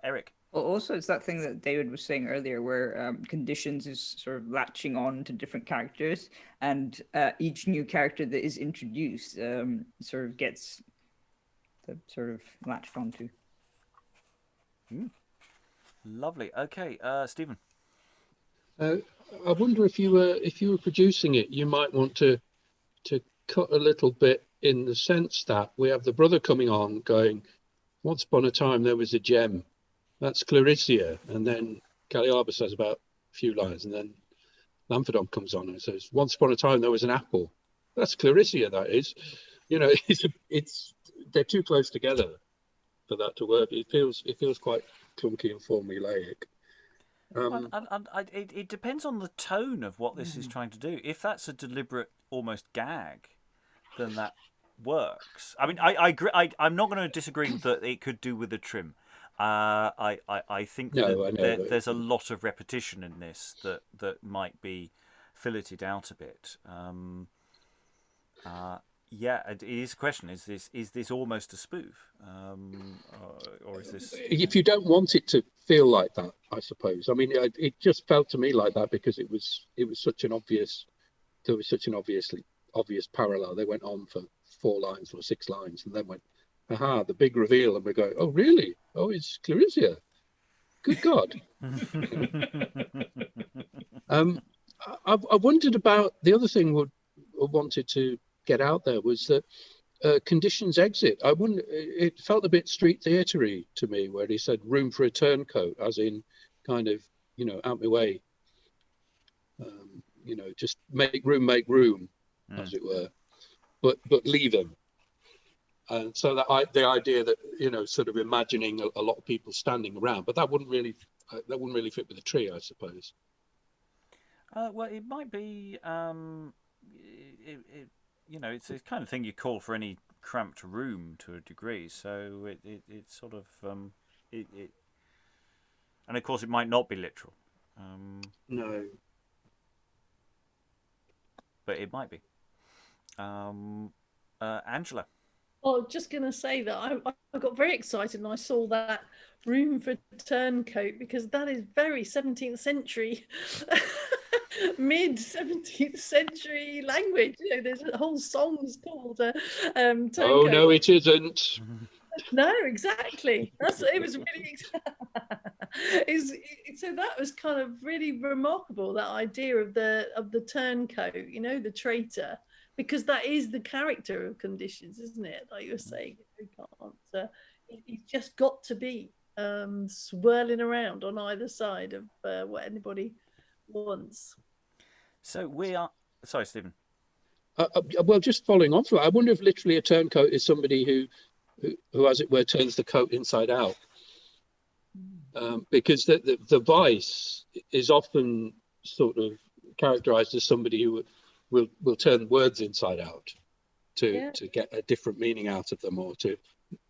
Eric. Well, also, it's that thing that David was saying earlier, where conditions is sort of latching on to different characters, and each new character that is introduced sort of gets the sort of latched onto. Lovely. Okay, Stephen. I wonder if you were producing it, you might want to cut a little bit in the sense that we have the brother coming on going, once upon a time there was a gem. That's Clarisia. And then Galiarbus has about a few lines. And then Lamphedon comes on and says, once upon a time there was an apple. That's Clarisia, that is. They're too close together for that to work. It feels quite clunky and formulaic. It depends on the tone of what this is trying to do. If that's a deliberate, almost gag, then that works. I mean, I agree. I'm not going to disagree that it could do with a trim. I think there's a lot of repetition in this that might be filleted out a bit. Yeah, it is a question. Is this almost a spoof, or is this? If you don't want it to feel like that, I suppose. I mean, it just felt to me like that because it was such an obvious. There was such an obvious parallel. They went on for 4 lines or 6 lines, and then went, "Aha!" The big reveal, and we go, "Oh, really? Oh, it's Clarisia. Good God." I wondered about the other thing. I wanted to get out there was that conditions exit. It felt a bit street theatre-y to me, where he said room for a turncoat, as in kind of, out my way, just make room, as it were, but leave him. And so the idea that, sort of imagining a lot of people standing around, but that wouldn't really fit with the tree, I suppose. Well, it might be. It's the kind of thing you call for any cramped room to a degree. So it sort of and of course it might not be literal. No, but it might be. Angela. Oh, just going to say that I got very excited and I saw that room for turncoat, because that is very 17th century, mid 17th century language. There's whole songs called turncoat. Oh no, it isn't. No, exactly. It was really. So that was kind of really remarkable. That idea of the turncoat, the traitor. Because that is the character of conditions, isn't it? Like you were saying, he's just got to be swirling around on either side of what anybody wants. So we are. Sorry, Stephen. Well, just following on from that, I wonder if literally a turncoat is somebody who, as it were, turns the coat inside out. Because the vice is often sort of characterized as somebody who will turn words inside out to get a different meaning out of them, or to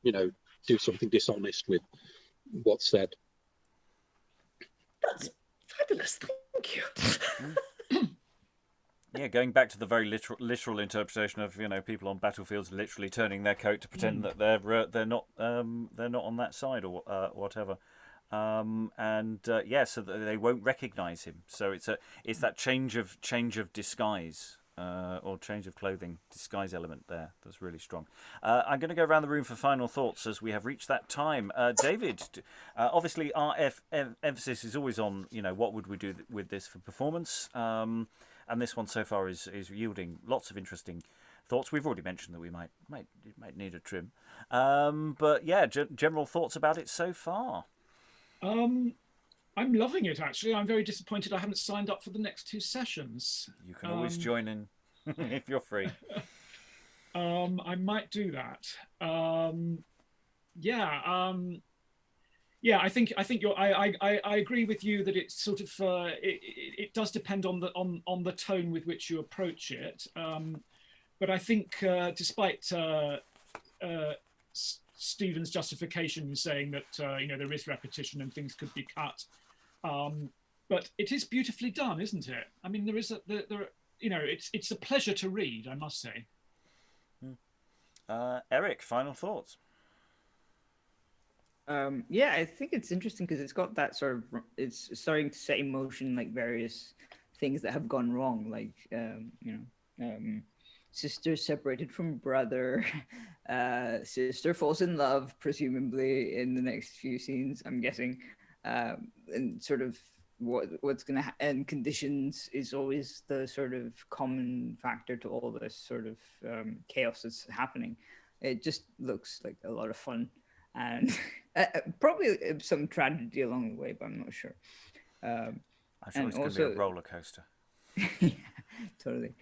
do something dishonest with what's said. That's fabulous, thank you. Yeah, going back to the very literal interpretation of people on battlefields literally turning their coat to pretend that they're not on that side or whatever. So that they won't recognise him. So it's that change of disguise or change of clothing disguise element there that's really strong. I'm going to go around the room for final thoughts as we have reached that time. David, obviously our emphasis is always on what would we do with this for performance, and this one so far is yielding lots of interesting thoughts. We've already mentioned that we might need a trim, but yeah, general thoughts about it so far. I'm loving it, actually. I'm very disappointed I haven't signed up for the next 2 sessions. You can always join in if you're free. I might do that. I think I agree with you that it's sort of it does depend on the tone with which you approach it. But I think despite Stephen's justification was saying that there is repetition and things could be cut, but it is beautifully done, isn't it? I mean, it's a pleasure to read, I must say. Eric, final thoughts? Yeah, I think it's interesting because it's got that sort of, it's starting to set in motion like various things that have gone wrong, like sister separated from brother, sister falls in love presumably in the next few scenes, I'm guessing, and sort of what's gonna and conditions is always the sort of common factor to all this sort of chaos that's happening. It just looks like a lot of fun. And probably some tragedy along the way, but I'm not sure. I'm sure it's going to be a roller coaster. Yeah, totally.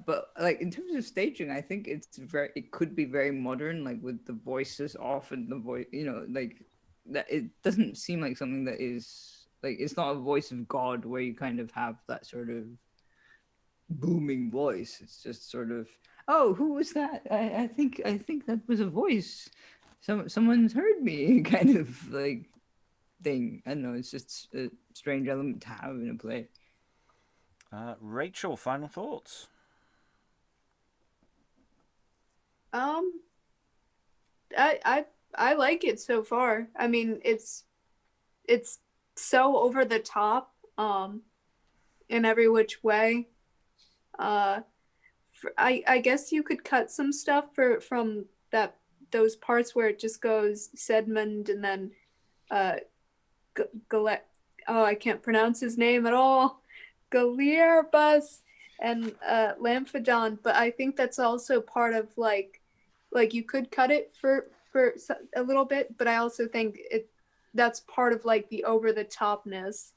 But like in terms of staging, I think it could be very modern, like with the voices off and the voice, like that. It doesn't seem like something that is like, it's not a voice of God where you kind of have that sort of booming voice. It's just sort of, oh, who was that? I think that was a voice. Someone's heard me, kind of like thing. I don't know. It's just a strange element to have in a play. Rachael, final thoughts? I like it so far. I mean, it's so over the top, in every which way. I guess you could cut some stuff from those parts where it just goes Sedmond and then I can't pronounce his name at all, Galiarbus and Lamphedon, but I think that's also part of like you could cut it for a little bit, but I also think that's part of like the over the topness,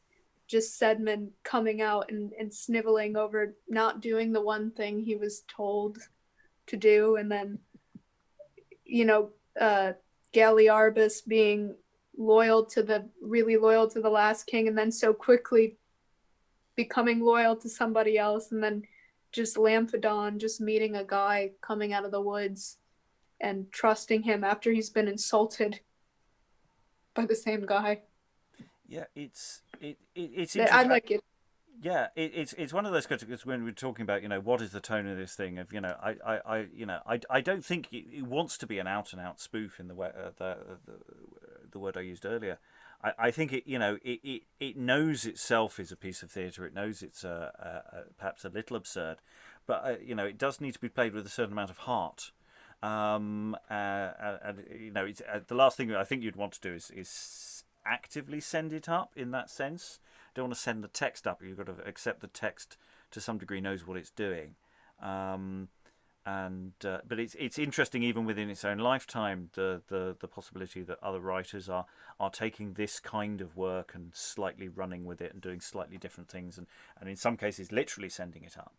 just Sedmond coming out and sniveling over not doing the one thing he was told to do, and then Galiarbus being really loyal to the last king, and then so quickly becoming loyal to somebody else, and then just Lamphedon just meeting a guy coming out of the woods and trusting him after he's been insulted by the same guy. Yeah, it's I like it. Yeah, it's one of those categories when we're talking about what is the tone of this thing of I don't think it wants to be an out and out spoof in the way the word I used earlier. I think it knows itself is a piece of theatre. It knows it's perhaps a little absurd, but it does need to be played with a certain amount of heart. And it's, the last thing I think you'd want to do is actively send it up in that sense. Don't want to send the text up. You've got to accept the text to some degree knows what it's doing, but it's interesting even within its own lifetime the possibility that other writers are taking this kind of work and slightly running with it and doing slightly different things and in some cases literally sending it up.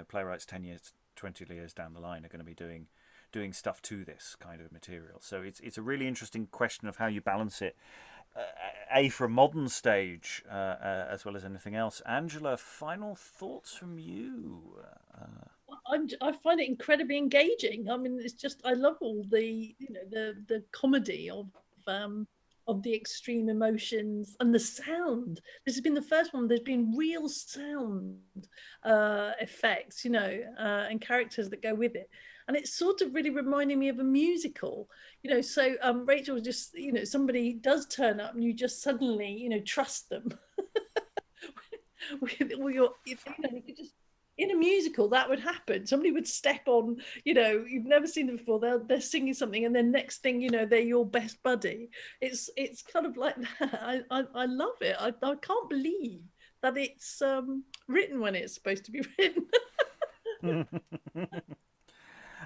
Playwrights 10 years, 20 years down the line are going to be doing stuff to this kind of material. So it's a really interesting question of how you balance it. For a modern stage, as well as anything else. Angela, final thoughts from you? I find it incredibly engaging. I mean, it's just, I love all the the comedy of the extreme emotions and the sound. This has been the first one. There's been real sound effects, and characters that go with it. And it's sort of really reminding me of a musical, so Rachael just, somebody does turn up and you just suddenly, trust them. You could just, in a musical, that would happen. Somebody would step on, you've never seen them before. They're singing something, and then next thing, they're your best buddy. It's kind of like that. I love it. I can't believe that it's written when it's supposed to be written.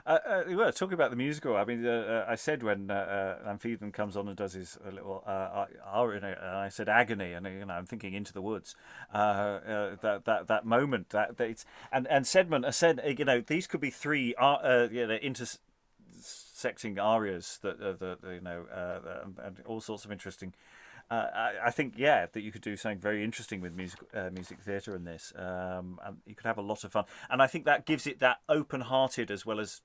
Well, talking about the musical, I mean, I said when Lamphedon comes on and does his little I said agony, and I'm thinking Into the Woods. That moment that it's and Sedmond said, these could be three intersecting arias that and all sorts of interesting. I think that you could do something very interesting with music theatre in this, and you could have a lot of fun. And I think that gives it that open-hearted as well as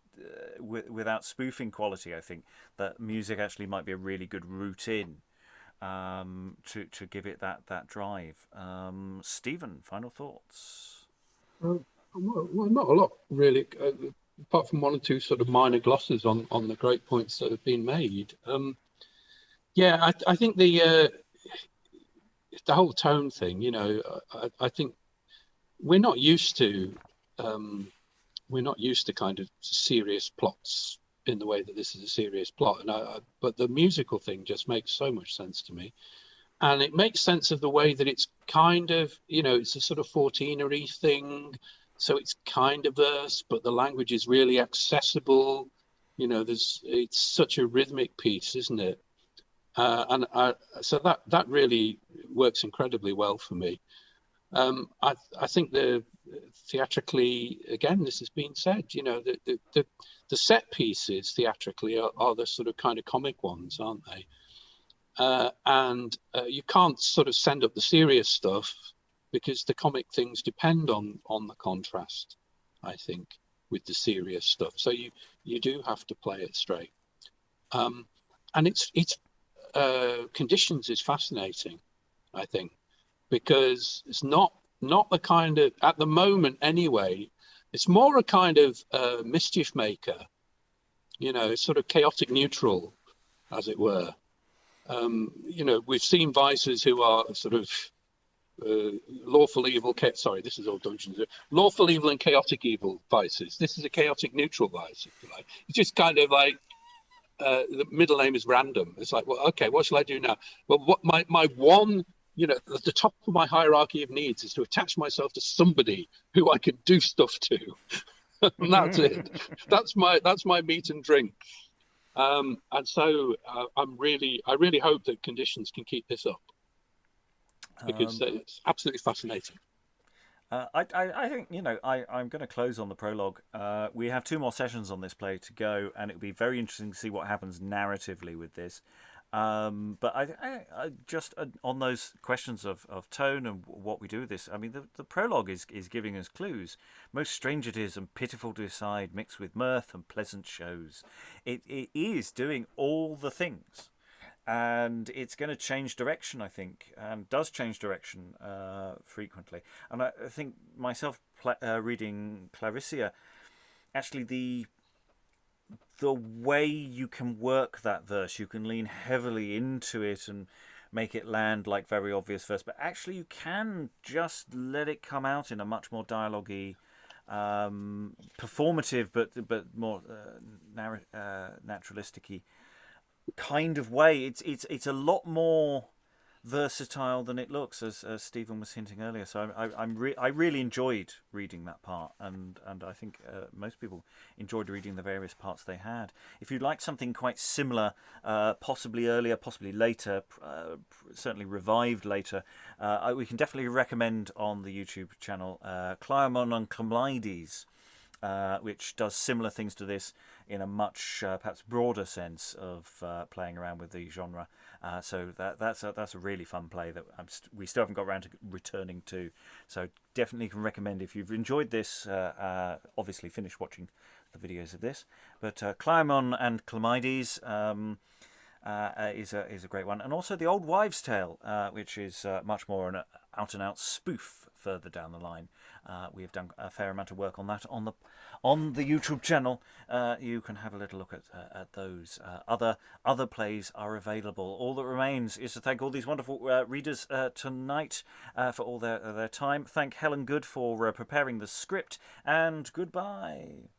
without spoofing quality. I think that music actually might be a really good route in to give it that drive. Stephen, final thoughts? Well, not a lot really, apart from one or two sort of minor glosses on the great points that have been made. Yeah, I think the whole tone thing, you know, I think we're not used to kind of serious plots in the way that this is a serious plot, but the musical thing just makes so much sense to me, and it makes sense of the way that it's kind of, you know, it's a sort of 14ery thing, so it's kind of verse, but the language is really accessible. You know, it's such a rhythmic piece, isn't it? So that really works incredibly well for me. I think theatrically, again, this has been said, you know, the set pieces theatrically are the sort of kind of comic ones, aren't they? And you can't sort of send up the serious stuff because the comic things depend on the contrast, I think, with the serious stuff. So you do have to play it straight. And it's Conditions is fascinating, I think, because it's not the kind of, at the moment anyway, it's more a kind of mischief maker, you know, sort of chaotic neutral, as it were. You know, we've seen vices who are sort of lawful evil, sorry, this is all Dungeons. Lawful evil and chaotic evil vices. This is a chaotic neutral vice, if you like. It's just kind of like, the middle name is random. It's like, well, okay, what shall I do now? Well, what my one, you know, at the top of my hierarchy of needs is to attach myself to somebody who I can do stuff to. And that's it. That's my meat and drink. And so I really hope that Conditions can keep this up, because it's absolutely fascinating. I think, you know, I'm going to close on the prologue. We have 2 more sessions on this play to go, and it'll be very interesting to see what happens narratively with this. But I just on those questions of tone and what we do with this, I mean, the prologue is giving us clues. Most strange it is and pitiful to decide, mixed with mirth and pleasant shows. It is doing all the things. And it's going to change direction, I think, and does change direction frequently. And I think myself reading Clarisia, actually the way you can work that verse, you can lean heavily into it and make it land like very obvious verse, but actually you can just let it come out in a much more dialogue-y, performative, but more naturalistic-y kind of way. It's a lot more versatile than it looks, as Stephen was hinting earlier. So I really enjoyed reading that part, and I think most people enjoyed reading the various parts they had. If you'd like something quite similar, possibly earlier, possibly later, certainly revived later, we can definitely recommend on the YouTube channel Clarisia and Clymaides, which does similar things to this in a much perhaps broader sense of playing around with the genre. So that's a really fun play that we still haven't got around to returning to. So definitely can recommend, if you've enjoyed this, obviously finish watching the videos of this. But Clarisia and Clymaides is a great one, and also The Old Wives' Tale, which is much more an out-and-out spoof further down the line. We have done a fair amount of work on that on the YouTube channel. You can have a little look at those. Other plays are available. All that remains is to thank all these wonderful readers tonight for all their time. Thank Helen Good for preparing the script, and goodbye.